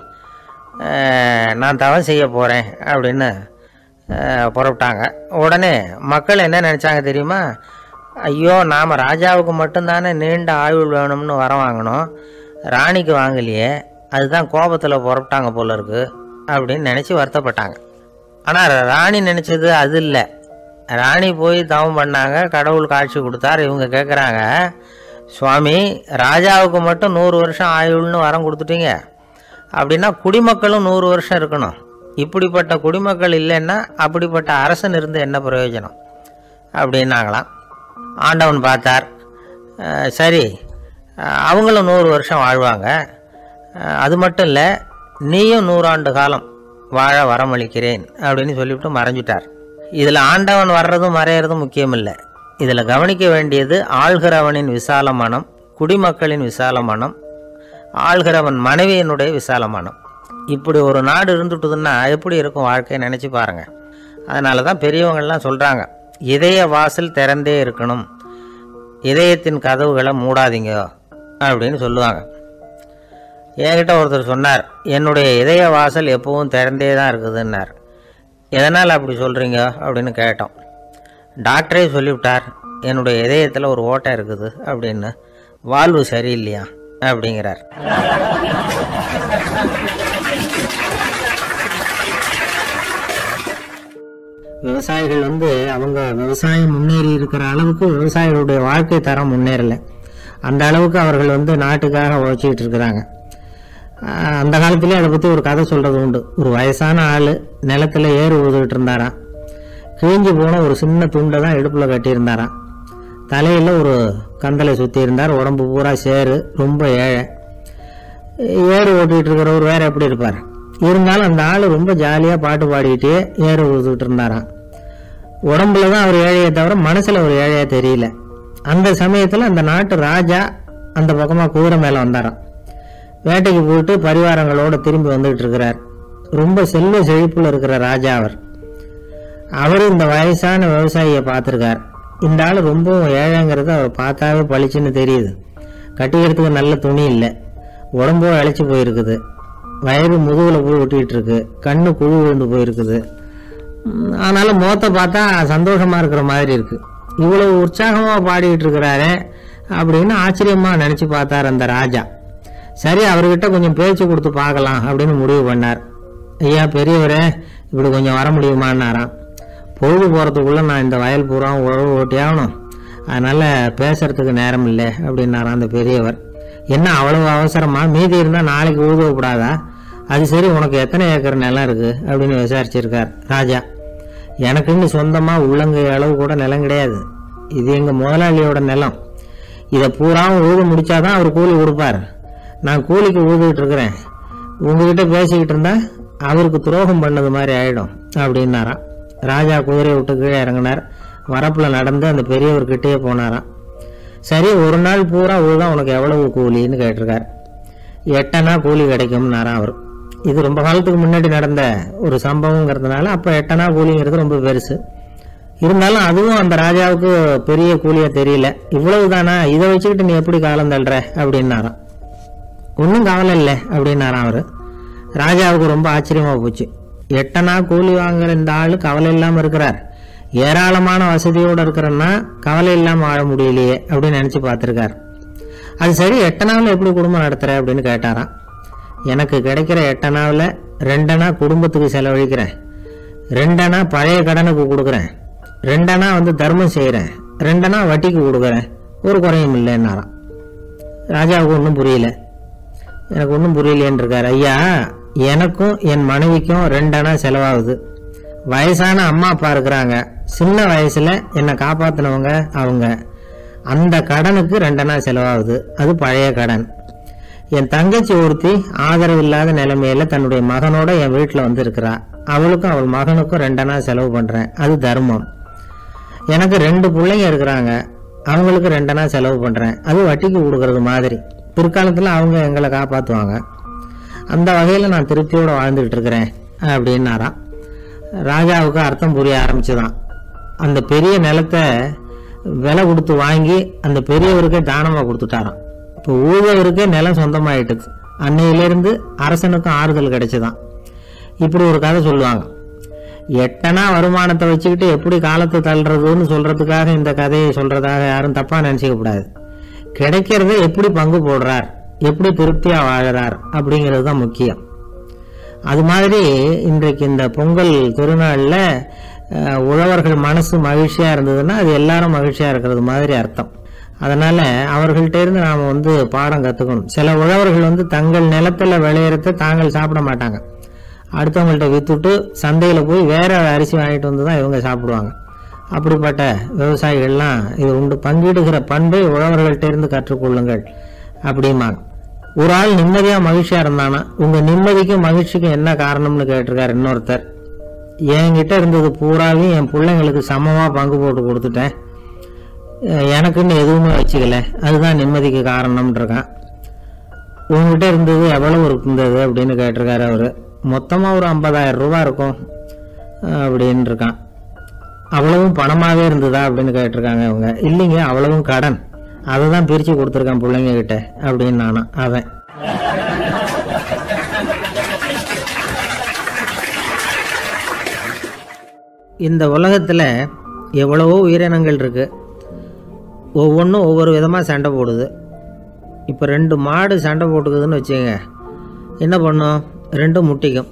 நான் தவம் செய்ய போகிறேன் அப்படின்னு புறப்பட்டாங்க. உடனே மக்கள் என்ன நினச்சாங்க தெரியுமா? ஐயோ, நாம் ராஜாவுக்கு மட்டும்தானே நீண்ட ஆயுள் வேணும்னு வரம் வாங்கினோம், ராணிக்கு வாங்கலையே, அதுதான் கோபத்தில் புறப்பட்டாங்க போல இருக்கு அப்படின்னு நினச்சி வருத்தப்பட்டாங்க. ஆனால் ராணி நினச்சது அது இல்லை. ராணி போய் தவம் பண்ணாங்க, கடவுள் காட்சி கொடுத்தார். இவங்க கேட்குறாங்க, சுவாமி, ராஜாவுக்கு மட்டும் 100 வருஷம் ஆயுள்னு வரம் கொடுத்துட்டீங்க, அப்படின்னா குடிமக்களும் 100 வருஷம் இருக்கணும். இப்படிப்பட்ட குடிமக்கள் இல்லைன்னா அப்படிப்பட்ட அரசன் இருந்து என்ன பிரயோஜனம் அப்படின்னாங்களாம். ஆண்டவன் பார்த்தார், சரி அவங்களும் 100 வருஷம் வாழ்வாங்க, அது மட்டும் இல்லை, நீயும் 100 ஆண்டு காலம் வாழ வரமளிக்கிறேன் அப்படின்னு சொல்லிவிட்டு மறைஞ்சிட்டார். இதில் ஆண்டவன் வர்றதும் மறையிறதும் முக்கியம் இல்லை. இதில் கவனிக்க வேண்டியது ஆள்கிறவனின் விசால மனம், குடிமக்களின் விசால மனம், ஆள்கிறவன் மனைவியினுடைய விசால மனம். இப்படி ஒரு நாடு இருந்துட்டுதுன்னா எப்படி இருக்கும் வாழ்க்கையை நினச்சி பாருங்கள். அதனால தான் பெரியவங்கள்லாம் சொல்கிறாங்க, இதய வாசல் திறந்தே இருக்கணும், இதயத்தின் கதவுகளை மூடாதீங்க அப்படின்னு சொல்லுவாங்க. என்கிட்ட ஒருத்தர் சொன்னார், என்னுடைய இதய வாசல் எப்பவும் திறந்தே தான் இருக்குதுன்னார். எதனால் அப்படி சொல்கிறீங்க அப்படின்னு கேட்டோம். டாக்டரே சொல்லிவிட்டார், என்னுடைய இதயத்தில் ஒரு ஓட்டை இருக்குது அப்படின்னு, வால்வு சரியில்லையா அப்படிங்கிறார். விவசாயிகள் அவங்க விவசாயம் முன்னேறி இருக்கிற அளவுக்கு விவசாயிகளுடைய வாழ்க்கை தரம் முன்னேறலை. அந்த அளவுக்கு அவர்கள் நாட்டுக்காக உழைச்சிக்கிட்டு இருக்கிறாங்க. அந்த காலத்திலே அதை பற்றி ஒரு கதை சொல்கிறது உண்டு. ஒரு வயசான ஆள் நிலத்தில் ஏறு ஊதுகிட்டு இருந்தாராம். கிழிஞ்சு போன ஒரு சின்ன துண்டை தான் இடுப்பில் கட்டியிருந்தாராம். தலையில் ஒரு கந்தலை சுற்றி இருந்தார். உடம்பு பூரா சேரு, ரொம்ப ஏழை. ஏறு ஓட்டிகிட்டு இருக்கிறவர் வேறு எப்படி இருப்பார்? இருந்தாலும் அந்த ஆள் ரொம்ப ஜாலியாக பாட்டு பாடிக்கிட்டே ஏறு ஊதுகிட்டு இருந்தாராம். உடம்புல தான் அவர் ஏழையை தவிர மனசில் ஒரு ஏழையாக தெரியல. அந்த சமயத்தில் அந்த நாட்டு ராஜா அந்த பக்கமாக குதிரை மேலே வந்தாராம். வேட்டைக்கு போயிட்டு பரிவாரங்களோடு திரும்பி வந்துகிட்டு இருக்கிறார். ரொம்ப செல்வ செழிப்புல இருக்கிற ராஜா அவர் இந்த வயசான விவசாயியை பார்த்துருக்கார். இந்த ஆள் ரொம்பவும் ஏழைங்கிறது அவர் பார்த்தாவே பளிச்சுன்னு தெரியுது. கட்டிக்கிறதுக்கு நல்ல துணி இல்லை, உடம்போ இழைச்சி போயிருக்குது, வயது முதுகில் போய் ஒட்டிகிட்டு இருக்கு, கண்ணு குழு விழுந்து போயிருக்குது. ஆனாலும் முகத்தை பார்த்தா சந்தோஷமாக இருக்கிற மாதிரி இருக்குது. இவ்வளவு உற்சாகமாக பாடிக்கிட்டு இருக்கிறாரே அப்படின்னு ஆச்சரியமாக நினச்சி பார்த்தார் அந்த ராஜா. சரி, அவர்கிட்ட கொஞ்சம் பேச்சு கொடுத்து பார்க்கலாம் அப்படின்னு முடிவு பண்ணார். ஐயா பெரியவரே, இப்படி கொஞ்சம் வர முடியுமான்னாராம். பொழுது போகிறதுக்குள்ளே நான் இந்த வயல் பூரா உழவு ஓட்டி ஆகணும், அதனால் பேசுறதுக்கு நேரம் இல்லை அப்படின்னாராம் அந்த பெரியவர். என்ன அவ்வளவு அவசரமா? மீதி இருந்தால் நாளைக்கு ஊதுவப்படாதா? அது சரி, உனக்கு எத்தனை ஏக்கர் நிலம் இருக்குது அப்படின்னு விசாரிச்சிருக்கார் ராஜா. எனக்குன்னு சொந்தமாக உள்ளங்கை அளவு கூட நிலம் கிடையாது. இது எங்கள் முதலாளியோட நிலம். இதை பூராவும் ஊத முடிச்சாதான் அவர் கூலி கொடுப்பார். நான் கூலிக்கு ஊதுகிட்டு இருக்கிறேன். உங்ககிட்ட பேசிக்கிட்டு இருந்தா அவருக்கு துரோகம் பண்ணது மாதிரி ஆயிடும் அப்படின்னாராம். ராஜா குதிரையை விட்டு கீழே இறங்கினார். வரப்பில் நடந்து அந்த பெரியவர்கிட்டயே போனாராம். சரி, ஒரு நாள் பூரா ஊதான் உனக்கு எவ்வளவு கூலின்னு கேட்டிருக்கார். 8 அணா கூலி கிடைக்கும்னாராம் அவர். இது ரொம்ப காலத்துக்கு முன்னாடி நடந்த ஒரு சம்பவங்கிறதுனால அப்போ 8 அணா கூலிங்கிறது ரொம்ப பெருசு. இருந்தாலும் அதுவும் அந்த ராஜாவுக்கு பெரிய கூலியா தெரியல. இவ்வளவு தானா, இதை வச்சுக்கிட்டு நீ எப்படி காலம் தள்ளுற அப்படின்னாராம். ஒன்றும் கவலை இல்லை அப்படின்னாராம் அவர். ராஜாவுக்கு ரொம்ப ஆச்சரியமா போச்சு. 8 அணா கூலி வாங்குற இந்த ஆளு கவலை இல்லாமல் இருக்கிறார், ஏராளமான வசதியோடு இருக்கிறன்னா கவலை இல்லாமல் வாழ முடியலையே அப்படின்னு நினச்சி பார்த்துருக்கார். அது சரி, 8 அணாவில் எப்படி குடும்பம் நடத்துகிற அப்படின்னு கேட்டாராம். எனக்கு கிடைக்கிற 8 அணாவில் 2 அணா குடும்பத்துக்கு செலவழிக்கிறேன், 2 அணா பழைய கடனுக்கு கொடுக்குறேன், 2 அணா தர்மம் செய்கிறேன், 2 அணா வட்டிக்கு கொடுக்குறேன், ஒரு குறையும் இல்லைன்னாராம். ராஜாவுக்கு ஒன்றும் புரியல. எனக்கு ஒன்றும் புரியலேன்னு இருக்கார். ஐயா, எனக்கும் என் மனைவிக்கும் 2 அணா செலவாகுது. வயசான அம்மா அப்பா இருக்கிறாங்க, சின்ன வயசுல என்னை காப்பாத்தினவங்க அவங்க. அந்த கடனுக்கு 2 அணா செலவாகுது, அது பழைய கடன். என் தங்கச்சி ஒருத்தி ஆதரவு இல்லாத நிலைமையில தன்னுடைய மகனோட என் வீட்டில் இருக்கிறா. அவளுக்கும் அவள் மகனுக்கும் 2 அணா செலவு பண்றேன், அது தர்மம். எனக்கு 2 பிள்ளைங்க இருக்கிறாங்க, அவங்களுக்கு 2 அணா செலவு பண்றேன், அது வட்டிக்கு கொடுக்கறது மாதிரி. பிற்காலத்தில் அவங்க எங்களை காப்பாற்றுவாங்க. அந்த வகையில் நான் திருப்தியோடு வாழ்ந்துகிட்டு இருக்கிறேன் அப்படின்னாராம். ராஜாவுக்கு அர்த்தம் புரிய ஆரம்பிச்சுதான். அந்த பெரிய நிலத்தை விலை கொடுத்து வாங்கி அந்த பெரியவருக்கே தானமாக கொடுத்துட்டாராம். இப்போ ஊழவருக்கே நிலம் சொந்தமாயிட்டுது. அன்னையிலேருந்து அரசனுக்கும் ஆறுதல் கிடைச்சுதான். இப்படி ஒரு கதை சொல்லுவாங்க. 8 அணா வருமானத்தை வச்சுக்கிட்டு எப்படி காலத்தை தள்ளுறதுன்னு சொல்றதுக்காக இந்த கதையை சொல்றதாக யாரும் தப்பா நினைச்சிக்க கூடாது. கிடைக்கிறத எப்படி பங்கு போடுறார், எப்படி திருப்தியா வாழறார் அப்படிங்கிறது தான் முக்கியம். அது மாதிரி இன்றைக்கு இந்த பொங்கல் திருநாள்ல உழவர்கள் மனசு மகிழ்ச்சியா இருந்ததுன்னா அது எல்லாரும் மகிழ்ச்சியா இருக்கிறது மாதிரி அர்த்தம். அதனால அவர்கள்ட்ட இருந்து நாம பாடம் கத்துக்கணும். சில உழவர்கள் தங்கள் நிலத்துல விளையறத தாங்கள் சாப்பிட மாட்டாங்க, அடுத்தவங்கள்ட்ட வித்துட்டு சந்தையில போய் வேற அரிசி வாங்கிட்டு வந்துதான் இவங்க சாப்பிடுவாங்க. அப்படிப்பட்ட விவசாயிகள்லாம் இது உண்டு. பங்கிடுகிற பண்பை உழவர்கள்ட்ட இருந்து கற்றுக்கொள்ளுங்கள் அப்படிமாங்க. ஒரு ஆள் நிம்மதியா மகிழ்ச்சியா இருந்தானா, உங்க நிம்மதிக்கும் மகிழ்ச்சிக்கும் என்ன காரணம்னு கேட்டிருக்காரு இன்னொருத்தர். என்கிட்ட இருந்தது பூராவையும் என் பிள்ளைங்களுக்கு சமமா பங்கு போட்டு கொடுத்துட்டேன், எனக்குன்னு எதுவுமே வச்சுக்கல, அதுதான் நிம்மதிக்கு காரணம்னு இருக்கான். உங்ககிட்ட இருந்தது எவ்வளவு இருந்தது அப்படின்னு கேட்டிருக்காரு அவரு. மொத்தமா ஒரு 50,000 ரூபாய் இருக்கும் அப்படின்னு இருக்கான். அவ்வளவும் பணமாவே இருந்ததா அப்படின்னு கேட்டிருக்காங்க அவங்க. இல்லைங்க, அவ்வளவும் கடன், அதை தான் பிரிச்சு கொடுத்துருக்கான் பிள்ளைங்க கிட்ட அப்படின்னு நானா. அவன் இந்த உலகத்துல எவ்வளவோ உயிரினங்கள் இருக்கு, ஒவ்வொன்றும் ஒவ்வொரு விதமாக சண்டை போடுது. இப்போ 2 மாடு சண்டை போட்டுக்குதுன்னு வச்சுங்க, என்ன பண்ணும்? 2 முட்டிக்கும்.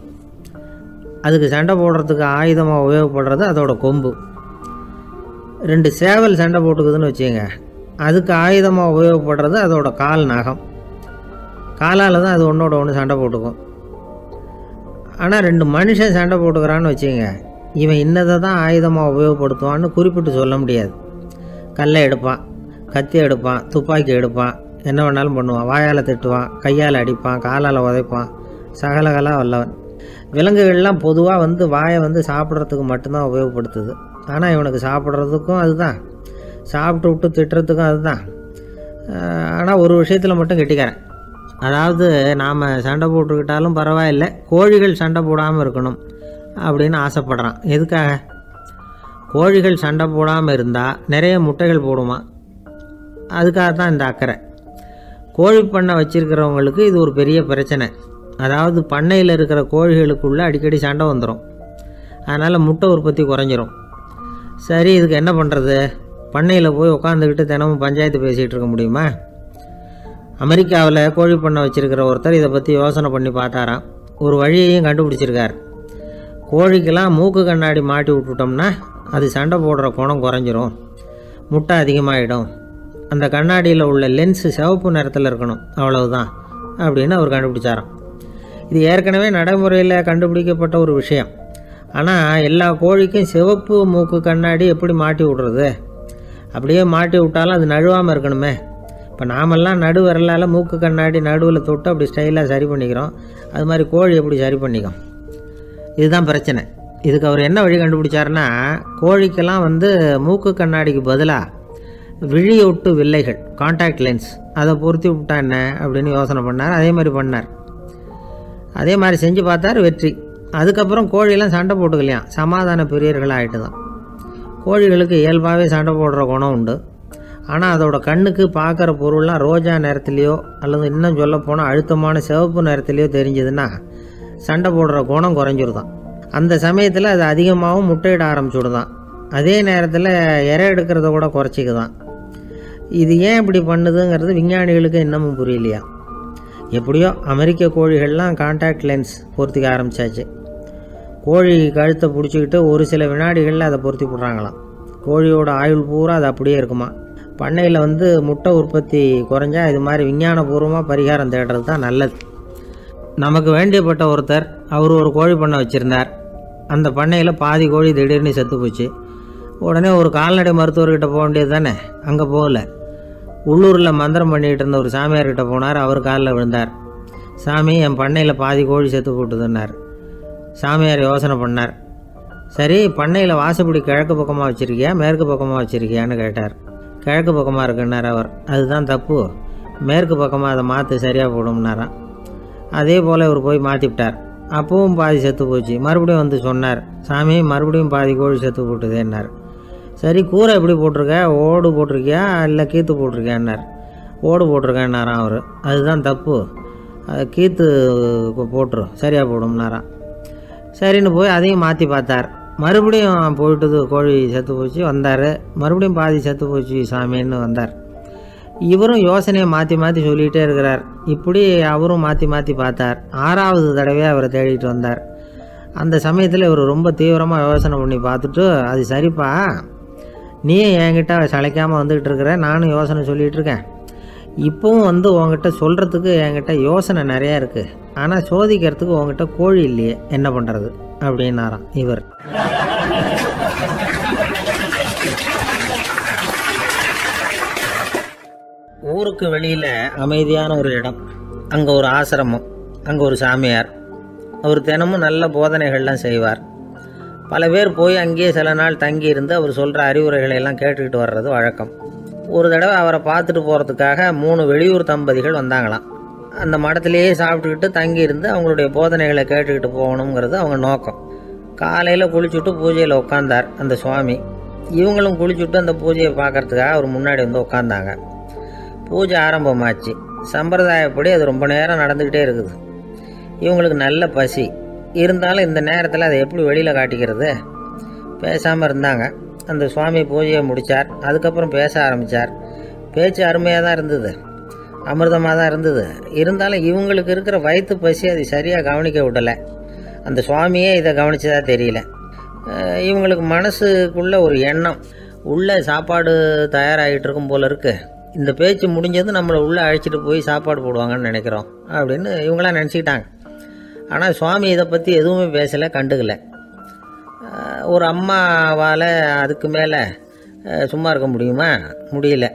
அதுக்கு சண்டை போடுறதுக்கு ஆயுதமாக உபயோகப்படுறது அதோட கொம்பு. 2 சேவல் சண்டை போட்டுக்குதுன்னு வச்சுங்க, அதுக்கு ஆயுதமாக உபயோகப்படுறது அதோட கால் நகம். காலால் தான் அது ஒன்றோட ஒன்று சண்டை போட்டுக்கும். ஆனால் 2 மனுஷன் சண்டை போட்டுக்கிறான்னு வச்சுங்க, இவன் இன்னதை தான் ஆயுதமாக உபயோகப்படுத்துவான்னு குறிப்பிட்டு சொல்ல முடியாது. கல்லை எடுப்பான், கத்தி எடுப்பான், துப்பாக்கி எடுப்பான், என்ன வேணாலும் பண்ணுவான். வாயால் திட்டுவான், கையால் அடிப்பான், காலால் உதைப்பான், சகலகலா வல்லவன். விலங்குகள்லாம் பொதுவாக வாயை சாப்பிட்றதுக்கு மட்டும்தான் உபயோகப்படுத்துது. ஆனால் இவனுக்கு சாப்பிட்றதுக்கும் அதுதான், சாப்பிட்டு விட்டு திட்டுறதுக்கும் அதுதான். ஆனால் ஒரு விஷயத்தில் மட்டும் கெட்டிக்காரன். அதாவது நாம் சண்டை போட்டுக்கிட்டாலும் பரவாயில்லை, கோழிகள் சண்டை போடாமல் இருக்கணும் அப்படின்னு ஆசைப்படுறான். எதுக்காக? கோழிகள் சண்டை போடாமல் இருந்தால் நிறைய முட்டைகள் போடுமா, அதுக்காக தான் இந்த அக்கறை. கோழி பண்ணை வச்சுருக்கிறவங்களுக்கு இது ஒரு பெரிய பிரச்சனை. அதாவது பண்ணையில் இருக்கிற கோழிகளுக்குள்ளே அடிக்கடி சண்டை வந்துடும். அதனால் முட்டை உற்பத்தி குறைஞ்சிரும். சரி, இதுக்கு என்ன பண்ணுறது? பண்ணையில் போய் உட்காந்துக்கிட்டு தினமும் பஞ்சாயத்து பேசிகிட்டு இருக்க முடியுமா? அமெரிக்காவில் கோழி பண்ணை வச்சுருக்கிற ஒருத்தர் இதை பற்றி யோசனை பண்ணி பார்த்தாராம். ஒரு வழியையும் கண்டுபிடிச்சிருக்கார். கோழிக்கெல்லாம் மூக்கு கண்ணாடி மாட்டி விட்டுட்டோம்னா அது சண்டை போடுற குணம் குறைஞ்சிரும், முட்டை அதிகமாகிடும். அந்த கண்ணாடியில் உள்ள லென்ஸு சிவப்பு நிறத்தில் இருக்கணும், அவ்வளவுதான் அப்படின்னு அவர் கண்டுபிடிச்சாராம். இது ஏற்கனவே நடைமுறையில் கண்டுபிடிக்கப்பட்ட ஒரு விஷயம். ஆனால் எல்லா கோழிக்கும் சிவப்பு மூக்கு கண்ணாடி எப்படி மாட்டி விடுறது? அப்படியே மாட்டி விட்டாலும் அது நழுவாமல் இருக்கணுமே. இப்போ நாமெல்லாம் நடு விரலால் மூக்கு கண்ணாடி நடுவில் தொட்டு அப்படி ஸ்டைலாக சரி பண்ணிக்கிறோம். அது மாதிரி கோழி எப்படி சரி பண்ணிக்கும்? இதுதான் பிரச்சனை. இதுக்கு அவர் என்ன வழி கண்டுபிடிச்சாருன்னா, கோழிக்கெல்லாம் மூக்கு கண்ணாடிக்கு பதிலாக விழியொட்டு வில்லைகள், கான்டாக்ட் லென்ஸ், அதை பொருத்தி விட்டா என்ன அப்படின்னு யோசனை பண்ணார். அதே மாதிரி பண்ணார். அதே மாதிரி செஞ்சு பார்த்தார், வெற்றி. அதுக்கப்புறம் கோழியெல்லாம் சண்டை போட்டுக்கலையாம், சமாதான பிரியர்கள் ஆகிட்டு தான். கோழிகளுக்கு இயல்பாகவே சண்டை போடுற குணம் உண்டு. ஆனால் அதோட கண்ணுக்கு பார்க்குற பொருள்லாம் ரோஜா நிறத்துலையோ அல்லது இன்னும் சொல்லப்போனால் அழுத்தமான சிவப்பு நிறத்துலையோ தெரிஞ்சதுன்னா சண்டை போடுற குணம் குறைஞ்சிருதான். அந்த சமயத்தில் அது அதிகமாகவும் முட்டையிட ஆரம்பிச்சுடுதான். அதே நேரத்தில் இறை எடுக்கிறத கூட குறைச்சிக்குதான். இது ஏன் இப்படி பண்ணுதுங்கிறது விஞ்ஞானிகளுக்கு இன்னமும் புரியலையா. எப்படியோ அமெரிக்க கோழிகள்லாம் கான்டாக்ட் லென்ஸ் பொருத்திக்க ஆரம்பித்தாச்சு. கோழி கழுத்தை பிடிச்சிக்கிட்டு ஒரு சில வினாடிகளில் அதை பொருத்தி போடுறாங்களாம். கோழியோட ஆயுள் பூரா அது அப்படியே இருக்குமா. பண்ணையில் முட்டை உற்பத்தி குறைஞ்சா இது மாதிரி விஞ்ஞானபூர்வமாக பரிகாரம் தேடுறது தான் நல்லது. நமக்கு வேண்டியப்பட்ட ஒருத்தர், அவர் ஒரு கோழி பண்ணை வச்சுருந்தார். அந்த பண்ணையில் பாதி கோழி திடீர்னு செத்து போச்சு. உடனே ஒரு கால்நடை மருத்துவர்கிட்ட போக வேண்டியது தானே. அங்கே போகல, உள்ளூரில் மந்திரம் பண்ணிகிட்டு இருந்த ஒரு சாமியார்கிட்ட போனார். அவர் காலில் விழுந்தார். சாமி, என் பண்ணையில் பாதி கோழி செத்து போட்டுதுன்னார். சாமியார் யோசனை பண்ணார். சரி, பண்ணையில் வாசப்படி கிழக்கு பக்கமாக வச்சுருக்கியா மேற்கு பக்கமாக வச்சுருக்கியான்னு கேட்டார். கிழக்கு பக்கமாக இருக்குன்னார் அவர். அதுதான் தப்பு, மேற்கு பக்கமாக அதை மாற்று, சரியாக போடும்னாராம். அதே போல் இவர் போய் மாற்றிவிட்டார். அப்பவும் பாதி செத்து போச்சு. மறுபடியும் சொன்னார், சாமி மறுபடியும் பாதி கோழி செத்து போட்டுதேன்னார். சரி, கூரை எப்படி போட்டிருக்க, ஓடு போட்டிருக்கியா இல்லை கீத்து போட்டிருக்கியான்னார். ஓடு போட்டிருக்கேன்னாராம் அவர். அதுதான் தப்பு, அதை கீத்து போட்டுரும், சரியாக போடும்னாராம். சரின்னு போய் அதையும் மாற்றி பார்த்தார். மறுபடியும் போயிட்டது, கோழி செத்து போச்சு. வந்தார், மறுபடியும் பாதி செத்து போச்சு சாமின்னு வந்தார். இவரும் யோசனையை மாற்றி மாற்றி சொல்லிகிட்டே இருக்கிறார். இப்படி அவரும் மாற்றி மாற்றி பார்த்தார். 6வது தடவையாக அவரை தேடிட்டு வந்தார். அந்த சமயத்தில் இவர் ரொம்ப தீவிரமாக யோசனை பண்ணி பார்த்துட்டு, அது சரிப்பா, நீயும் என்கிட்ட சளைக்காமல் வந்துக்கிட்டு இருக்கிற, நானும் யோசனை சொல்லிகிட்டு இருக்கேன். இப்போவும் உங்ககிட்ட சொல்கிறதுக்கு என்கிட்ட யோசனை நிறையா இருக்குது. ஆனால் சோதிக்கிறதுக்கு உங்ககிட்ட கோழி இல்லையே, என்ன பண்ணுறது அப்படின்னாராம் இவர். ஊருக்கு வெளியில் அமைதியான ஒரு இடம், அங்கே ஒரு ஆசிரமம், அங்கே ஒரு சாமியார். அவர் தினமும் நல்ல போதனைகள்லாம் செய்வார். பல பேர் போய் அங்கேயே சில நாள் தங்கி இருந்து அவர் சொல்கிற அறிவுரைகளை எல்லாம் கேட்டுக்கிட்டு வர்றது வழக்கம். ஒரு தடவை அவரை பார்த்துட்டு போகிறதுக்காக 3 வெளியூர் தம்பதிகள் வந்தாங்களாம். அந்த மடத்திலேயே சாப்பிட்டுக்கிட்டு தங்கி இருந்து அவங்களுடைய போதனைகளை கேட்டுக்கிட்டு போகணுங்கிறது அவங்க நோக்கம். காலையில் குளிச்சுட்டு பூஜையில் உட்காந்தார் அந்த சுவாமி. இவங்களும் குளிச்சுட்டு அந்த பூஜையை பார்க்கறதுக்காக அவர் முன்னாடி உட்காந்தாங்க. பூஜை ஆரம்பமாச்சு. சம்பிரதாயப்படி அது ரொம்ப நேரம் நடந்துக்கிட்டே இருக்குது. இவங்களுக்கு நல்ல பசி இருந்தாலும் இந்த நேரத்தில் அதை எப்படி வெளியில் காட்டிக்கிறது? பேசாமல் இருந்தாங்க. அந்த சுவாமி பூஜையை முடித்தார். அதுக்கப்புறம் பேச ஆரம்பித்தார். பேச்சு அருமையாக தான் இருந்தது, அமிர்தமாக தான் இருந்தது. இருந்தாலும் இவங்களுக்கு இருக்கிற வயிற்று பசி அது சரியாக கவனிக்க விடலை. அந்த சுவாமியே இதை கவனிச்சதா தெரியல. இவங்களுக்கு மனசுக்குள்ளே ஒரு எண்ணம், உள்ளே சாப்பாடு தயாராகிட்டு இருக்கும் போல இருக்குது. இந்த பேச்சு முடிஞ்சது நம்மளை உள்ளே அழைச்சிட்டு போய் சாப்பாடு போடுவாங்கன்னு நினைக்கிறோம் அப்படின்னு இவங்களாம் நினச்சிக்கிட்டாங்க. ஆனால் சுவாமி இதை பற்றி எதுவுமே பேசலை, கண்டுக்கலை. ஒரு அம்மாவால் அதுக்கு மேலே சும்மா இருக்க முடியுமா? முடியல.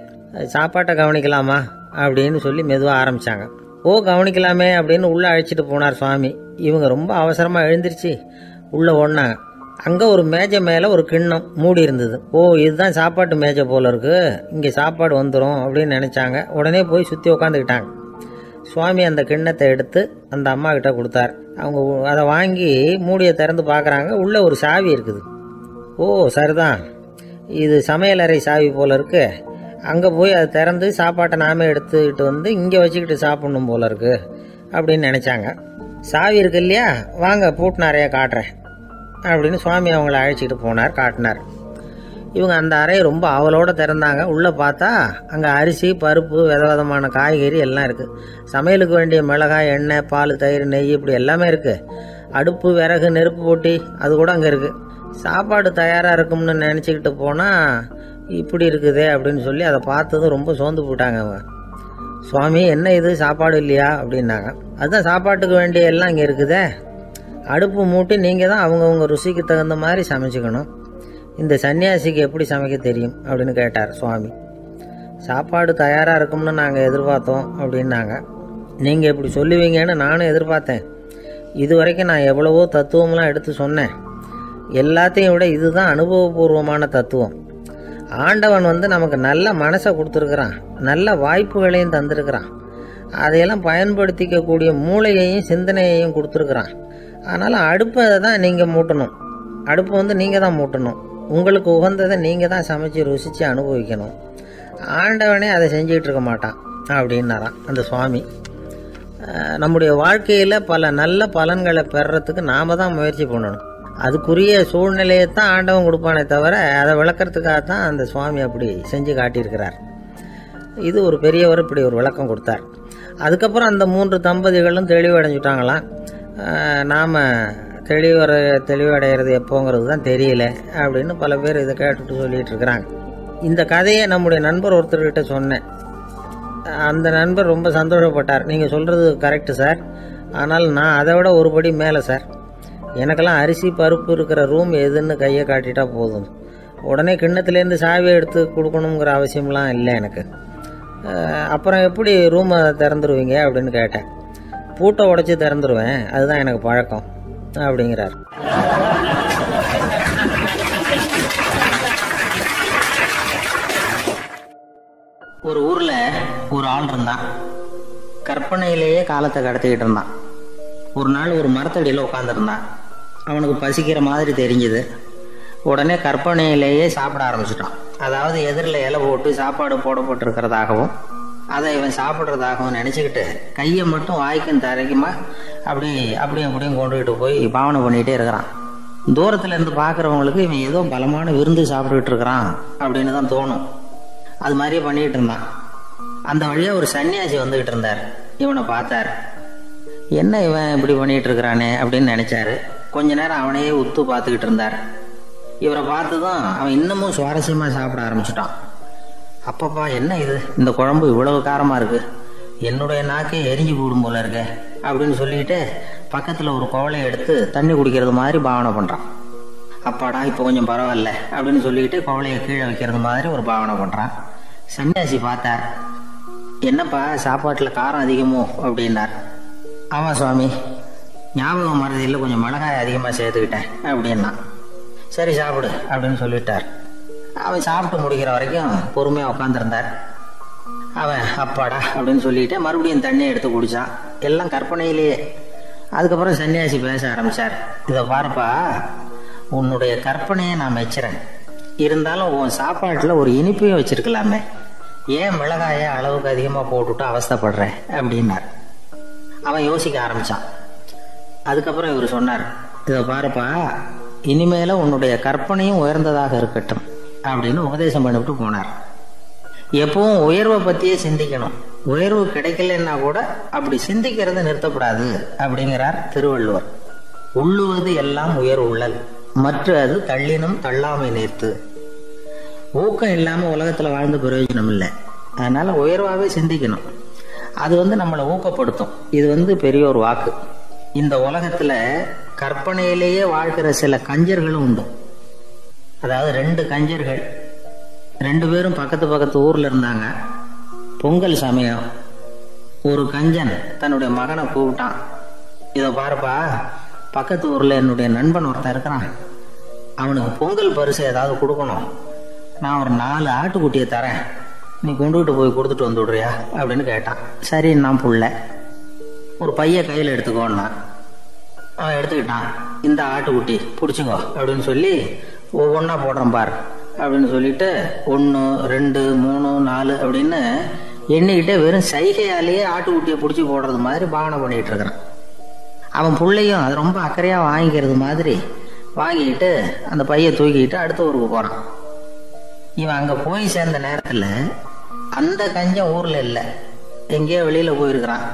சாப்பாட்டை கவனிக்கலாமா அப்படின்னு சொல்லி மெதுவாக ஆரம்பித்தாங்க. கவனிக்கலாமே அப்படின்னு உள்ளே அழைச்சிட்டு போனார் சுவாமி. இவங்க ரொம்ப அவசரமாக எழுந்திருச்சு உள்ளே ஓடினாங்க. அங்கே ஒரு மேஜை மேலே ஒரு கிண்ணம் மூடி இருந்தது. இதுதான் சாப்பாட்டு மேஜை போல இருக்கு, இங்கே சாப்பாடு வந்துடும் அப்படின்னு நினச்சாங்க. உடனே போய் சுற்றி உக்காந்துக்கிட்டாங்க. சுவாமி அந்த கிண்ணத்தை எடுத்து அந்த அம்மா கிட்ட கொடுத்தார். அவங்க அதை வாங்கி மூடியை திறந்து பார்க்குறாங்க. உள்ளே ஒரு சாவி இருக்குது. சரிதான், இது சமையலறை சாவி போல இருக்கு. அங்கே போய் அதை திறந்து சாப்பாட்டை நாமே எடுத்துக்கிட்டு வந்து இங்கே வச்சுக்கிட்டு சாப்பிட்ணும் போல இருக்கு அப்படின்னு நினச்சாங்க. சாவி இருக்கு இல்லையா, வாங்க பூட்டு நிறைய காட்டுறேன் அப்படின்னு சுவாமி அவங்கள அழைச்சிக்கிட்டு போனார், காட்டினார். இவங்க அந்த அறையை ரொம்ப ஆவலோடு திறந்தாங்க. உள்ளே பார்த்தா அங்கே அரிசி, பருப்பு, விதவிதமான காய்கறி எல்லாம் இருக்குது. சமையலுக்கு வேண்டிய மிளகாய், எண்ணெய், பால், தயிர், நெய் இப்படி எல்லாமே இருக்குது. அடுப்பு, விறகு, நெருப்பு போட்டி அது கூட அங்கே இருக்குது. சாப்பாடு தயாராக இருக்கும்னு நினச்சிக்கிட்டு போனால் இப்படி இருக்குதே அப்படின்னு சொல்லி அதை பார்த்ததும் ரொம்ப சோர்ந்து போட்டாங்க அவங்க. சுவாமி, என்ன இது சாப்பாடு இல்லையா அப்படின்னாங்க. அதுதான் சாப்பாட்டுக்கு வேண்டிய எல்லாம் இங்கே இருக்குதே. அடுப்பு மூட்டி நீங்கள் தான் அவங்கவுங்க ருசிக்கு தகுந்த மாதிரி சமைச்சிக்கணும். இந்த சன்னியாசிக்கு எப்படி சமைக்க தெரியும் அப்படின்னு கேட்டார் சுவாமி. சாப்பாடு தயாராக இருக்கும்னு நாங்கள் எதிர்பார்த்தோம் அப்படின்னாங்க. நீங்கள் இப்படி சொல்லுவீங்கன்னு நானும் எதிர்பார்த்தேன். இது வரைக்கும் நான் எவ்வளவோ தத்துவம்லாம் எடுத்து சொன்னேன். எல்லாத்தையும் விட இதுதான் அனுபவபூர்வமான தத்துவம். ஆண்டவன் நமக்கு நல்ல மனசை கொடுத்துருக்குறான், நல்ல வாய்ப்புகளையும் தந்திருக்கிறான், அதையெல்லாம் பயன்படுத்திக்கக்கூடிய மூளையையும் சிந்தனையையும் கொடுத்துருக்குறான். அதனால் அடுப்பை தான் நீங்கள் மூட்டணும். அடுப்பு நீங்கள் தான் மூட்டணும். உங்களுக்கு உகந்ததை நீங்கள் தான் சமைச்சு ருசித்து அனுபவிக்கணும். ஆண்டவனே அதை செஞ்சுக்கிட்டு இருக்க மாட்டான் அப்படின்னாரான் அந்த சுவாமி. நம்முடைய வாழ்க்கையில் பல நல்ல பலன்களை பெறறதுக்கு நாம் தான் முயற்சி பண்ணணும். அதுக்குரிய சூழ்நிலையை தான் ஆண்டவன் கொடுப்பானே தவிர அதை விளக்கிறதுக்காக தான் அந்த சுவாமி அப்படி செஞ்சு காட்டியிருக்கிறார். இது ஒரு பெரியவர் இப்படி ஒரு விளக்கம் கொடுத்தார். அதுக்கப்புறம் அந்த 3 தம்பதிகளும் தெளிவடைஞ்சிட்டாங்களாம். நாம் தெளிவடைகிறது எப்போங்கிறது தான் தெரியல அப்படின்னு பல பேர் இதை கேட்டுட்டு சொல்லிகிட்டு இருக்கிறாங்க. இந்த கதையை நம்முடைய நண்பர் ஒருத்தர்கிட்ட சொன்னேன். அந்த நண்பர் ரொம்ப சந்தோஷப்பட்டார். நீங்கள் சொல்கிறது கரெக்டு சார், ஆனால் நான் அதை விட ஒரு படி மேலே சார். எனக்கெல்லாம் அரிசி, பருப்பு இருக்கிற ரூம் எதுன்னு கையை காட்டிட்டா போதும். உடனே கிண்ணத்துலேருந்து சாவியை எடுத்து கொடுக்கணுங்கிற அவசியம்லாம் இல்லை எனக்கு. அப்புறம் எப்படி ரூமை திறந்துருவீங்க அப்படின்னு கேட்டேன். பூட்டை உடைச்சி திறந்துருவேன், அதுதான் எனக்கு பழக்கம் அப்படிங்கிறார். ஒரு ஊரில் ஒரு ஆள் இருந்தான். கற்பனையிலேயே காலத்தை கடத்திக்கிட்டு இருந்தான். ஒரு நாள் ஒரு மரத்தடியில் உட்காந்துருந்தான். அவனுக்கு பசிக்கிற மாதிரி தெரிஞ்சுது. உடனே கற்பனையிலேயே சாப்பிட ஆரம்பிச்சிட்டான். அதாவது எதிரில் இலை போட்டு சாப்பாடு போடப்பட்டிருக்கிறதாகவும் அதை இவன் சாப்பிட்றதாகவும் நினச்சிக்கிட்டு கையை மட்டும் வாய்க்கும் தரைக்குமா அப்படியும் கொண்டுகிட்டு போய் பாவனை பண்ணிகிட்டே இருக்கிறான். தூரத்தில் இருந்து பார்க்குறவங்களுக்கு இவன் ஏதோ பலமான விருந்து சாப்பிட்டுக்கிட்டு இருக்கிறான் அப்படின்னு தான் தோணும். அது மாதிரியே பண்ணிக்கிட்டு இருந்தான். அந்த வழியாக ஒரு சன்னியாசி வந்துக்கிட்டு இருந்தார். இவனை பார்த்தார். என்ன இவன் இப்படி பண்ணிகிட்டு இருக்கிறானே அப்படின்னு நினச்சாரு. கொஞ்ச நேரம் அவனையே உத்து பார்த்துக்கிட்டு இருந்தார். இவரை பார்த்துதான் அவன் இன்னமும் சுவாரஸ்யமாக சாப்பிட ஆரம்பிச்சிட்டான். அப்பப்பா, என்ன இது, இந்த குழம்பு இவ்வளவு காரமாக இருக்குது, என்னுடைய நாக்கே எரிஞ்சு போடும் போல இருக்க அப்படின்னு சொல்லிட்டு பக்கத்தில் ஒரு குவளையை எடுத்து தண்ணி குடிக்கிறது மாதிரி பாவனை பண்ணுறான். அப்பாடா, இப்போ கொஞ்சம் பரவாயில்ல அப்படின்னு சொல்லிட்டு குவளையை கீழே வைக்கிறது மாதிரி ஒரு பாவனை பண்ணுறான். சன்னியாசி பார்த்தார். என்னப்பா, சாப்பாட்டில் காரம் அதிகமோ அப்படின்னார். ஆமாம் சுவாமி, ஞாபகம் மறதியில் கொஞ்சம் மிளகாய் அதிகமாக சேர்த்துக்கிட்டேன் அப்படின்னா. சரி சாப்பிடு அப்படின்னு சொல்லிட்டார். அவன் சாப்பிட்டு முடிக்கிற வரைக்கும் பொறுமையாக உட்காந்துருந்தார். அவன் அப்பாடா அப்படின்னு சொல்லிட்டு மறுபடியும் தண்ணி எடுத்து குடித்தான். எல்லாம் கற்பனையிலேயே. அதுக்கப்புறம் சன்னியாசி பேச ஆரம்பித்தார். இதை பாருப்பா, உன்னுடைய கற்பனையை நான் மெச்சுறேன். இருந்தாலும் உன் சாப்பாட்டில் ஒரு இனிப்பையும் வச்சிருக்கலாமே, ஏன் மிளகாயை அளவுக்கு அதிகமாக போட்டுவிட்டு அவஸ்தைப்படுறேன் அப்படின்னார். அவன் யோசிக்க ஆரம்பித்தான். அதுக்கப்புறம் இவர் சொன்னார், இதை பாருப்பா, இனிமேல உன்னுடைய கற்பனையும் உயர்ந்ததாக இருக்கட்டும் அப்படின்னு உபதேசம் பண்ணிவிட்டு போனார். எப்பவும் உயர்வை பற்றியே சிந்திக்கணும். உயர்வு கிடைக்கலன்னா கூட அப்படி சிந்திக்கிறது நிறுத்தப்படாது அப்படிங்கிறார் திருவள்ளுவர். உள்ளுவது எல்லாம் உயர் உள்ளல், மற்ற அது தள்ளினும் தள்ளாமை நேர்த்து. ஊக்கம் இல்லாமல் உலகத்தில் வாழ்ந்து பிரயோஜனம் இல்லை. அதனால உயர்வாகவே சிந்திக்கணும். அது நம்மளை ஊக்கப்படுத்தும். இது பெரிய ஒரு வாக்கு. இந்த உலகத்தில் கற்பனையிலேயே வாழ்கிற சில கஞ்சர்களும் உண்டு. அதாவது 2 கஞ்சர்கள் 2 பேரும் பக்கத்து பக்கத்து ஊர்ல இருந்தாங்க. பொங்கல் சமயம். ஒரு கஞ்சன் தன்னுடைய மகனை கூப்பிட்டான். இதை பாருப்பா, பக்கத்து ஊர்ல என்னுடைய நண்பன் ஒருத்தன் இருக்கிறான், அவனுக்கு பொங்கல் பரிசு ஏதாவது கொடுக்கணும். நான் ஒரு 4 ஆட்டுக்குட்டியை தரேன், நீ கொண்டுகிட்டு போய் கொடுத்துட்டு வந்து விடுறியா அப்படின்னு கேட்டான். சரி, நான் புள்ள ஒரு பைய கையில் எடுத்துக்கோன்னா அவன் எடுத்துக்கிட்டான். இந்த ஆட்டுக்குட்டி பிடிச்சிக்கோ அப்படின்னு சொல்லி ஒவ்வொன்றா போடுறேன் பார் அப்படின்னு சொல்லிட்டு 1 2 3 4 அப்படின்னு எண்ணிக்கிட்டே வெறும் சைகையாலேயே ஆட்டுக்குட்டியை பிடிச்சி போடுறது மாதிரி பாவனை பண்ணிட்டு இருக்கிறான். அவன் பிள்ளையும் அது ரொம்ப அக்கறையாக வாங்கிக்கிறது மாதிரி வாங்கிக்கிட்டு அந்த பையை தூக்கிக்கிட்டு அடுத்த ஊருக்கு போகிறான். இவன் அங்கே போய் சேர்ந்த நேரத்தில் அந்த கஞ்சன் ஊரில் இல்லை, எங்கேயோ வெளியில் போயிருக்கிறான்.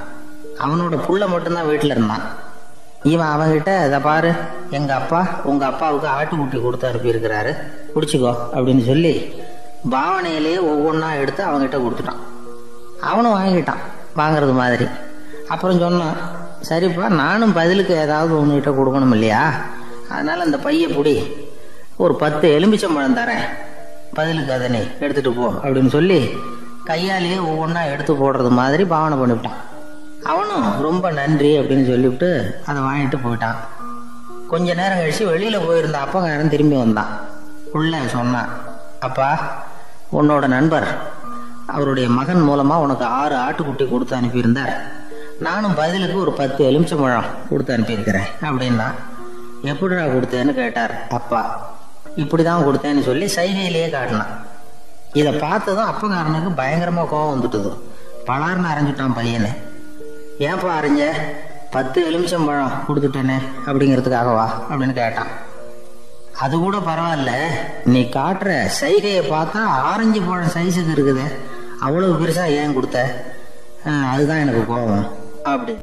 அவனோட புள்ள மட்டும்தான் வீட்டில் இருந்தான். இவன் அவன்கிட்ட, இதை பாரு, எங்கள் அப்பா உங்கள் அப்பாவுக்கு ஆட்டுக்குட்டி கொடுத்து அனுப்பியிருக்கிறாரு, பிடிச்சிக்கோ அப்படின்னு சொல்லி பாவனையிலேயே ஒவ்வொன்றா எடுத்து அவன்கிட்ட கொடுத்துட்டான். அவனும் வாங்கிட்டான் வாங்கிறது மாதிரி. அப்புறம் சொன்னான், சரிப்பா, நானும் பதிலுக்கு ஏதாவது உங்ககிட்ட கொடுக்கணும் இல்லையா, அதனால் அந்த பையை பிடி, ஒரு 10 எலுமிச்சம்பழம் தரேன், பதிலுக்கு அதை நீ எடுத்துகிட்டு போ அப்படின்னு சொல்லி கையாலேயே ஒவ்வொன்றா எடுத்து போடுறது மாதிரி பாவனை பண்ணிவிட்டான். அவனும் ரொம்ப நன்றி அப்படின்னு சொல்லிவிட்டு அதை வாங்கிட்டு போயிட்டான். கொஞ்ச நேரம் கழிச்சு வெளியில் போயிருந்த அப்பங்காரன் திரும்பி வந்தான். உள்ள சொன்னான், அப்பா, உன்னோட நண்பர் அவருடைய மகன் மூலமாக உனக்கு 6 ஆட்டுக்குட்டி கொடுத்து அனுப்பியிருந்தார், நானும் பதிலுக்கு ஒரு 10 எலுமிச்சம்பழம் கொடுத்து அனுப்பியிருக்கிறேன் அப்படின்னா. எப்படிடா கொடுத்தேன்னு கேட்டார் அப்பா. இப்படி தான் கொடுத்தேன்னு சொல்லி சைகையிலேயே காட்டினான். இதை பார்த்ததும் அப்பங்காரனுக்கு பயங்கரமாக கோபம் வந்துட்டுது. பலார்னு அரைஞ்சிட்டான் பையனை. ஏன்ப்பா அரைஞ்ச? 10 எலுமிச்சம்பழம் கொடுத்துட்டேனே அப்படிங்கிறதுக்காகவா அப்படின்னு கேட்டான். அது கூட பரவாயில்ல, நீ காட்டுற சைகையை பார்த்தா ஆரஞ்சு பழம் சைஸுக்கு இருக்குது, அவ்வளவு பெருசா ஏன் கொடுத்த? அதுதான் எனக்கு கோபம் அப்படி.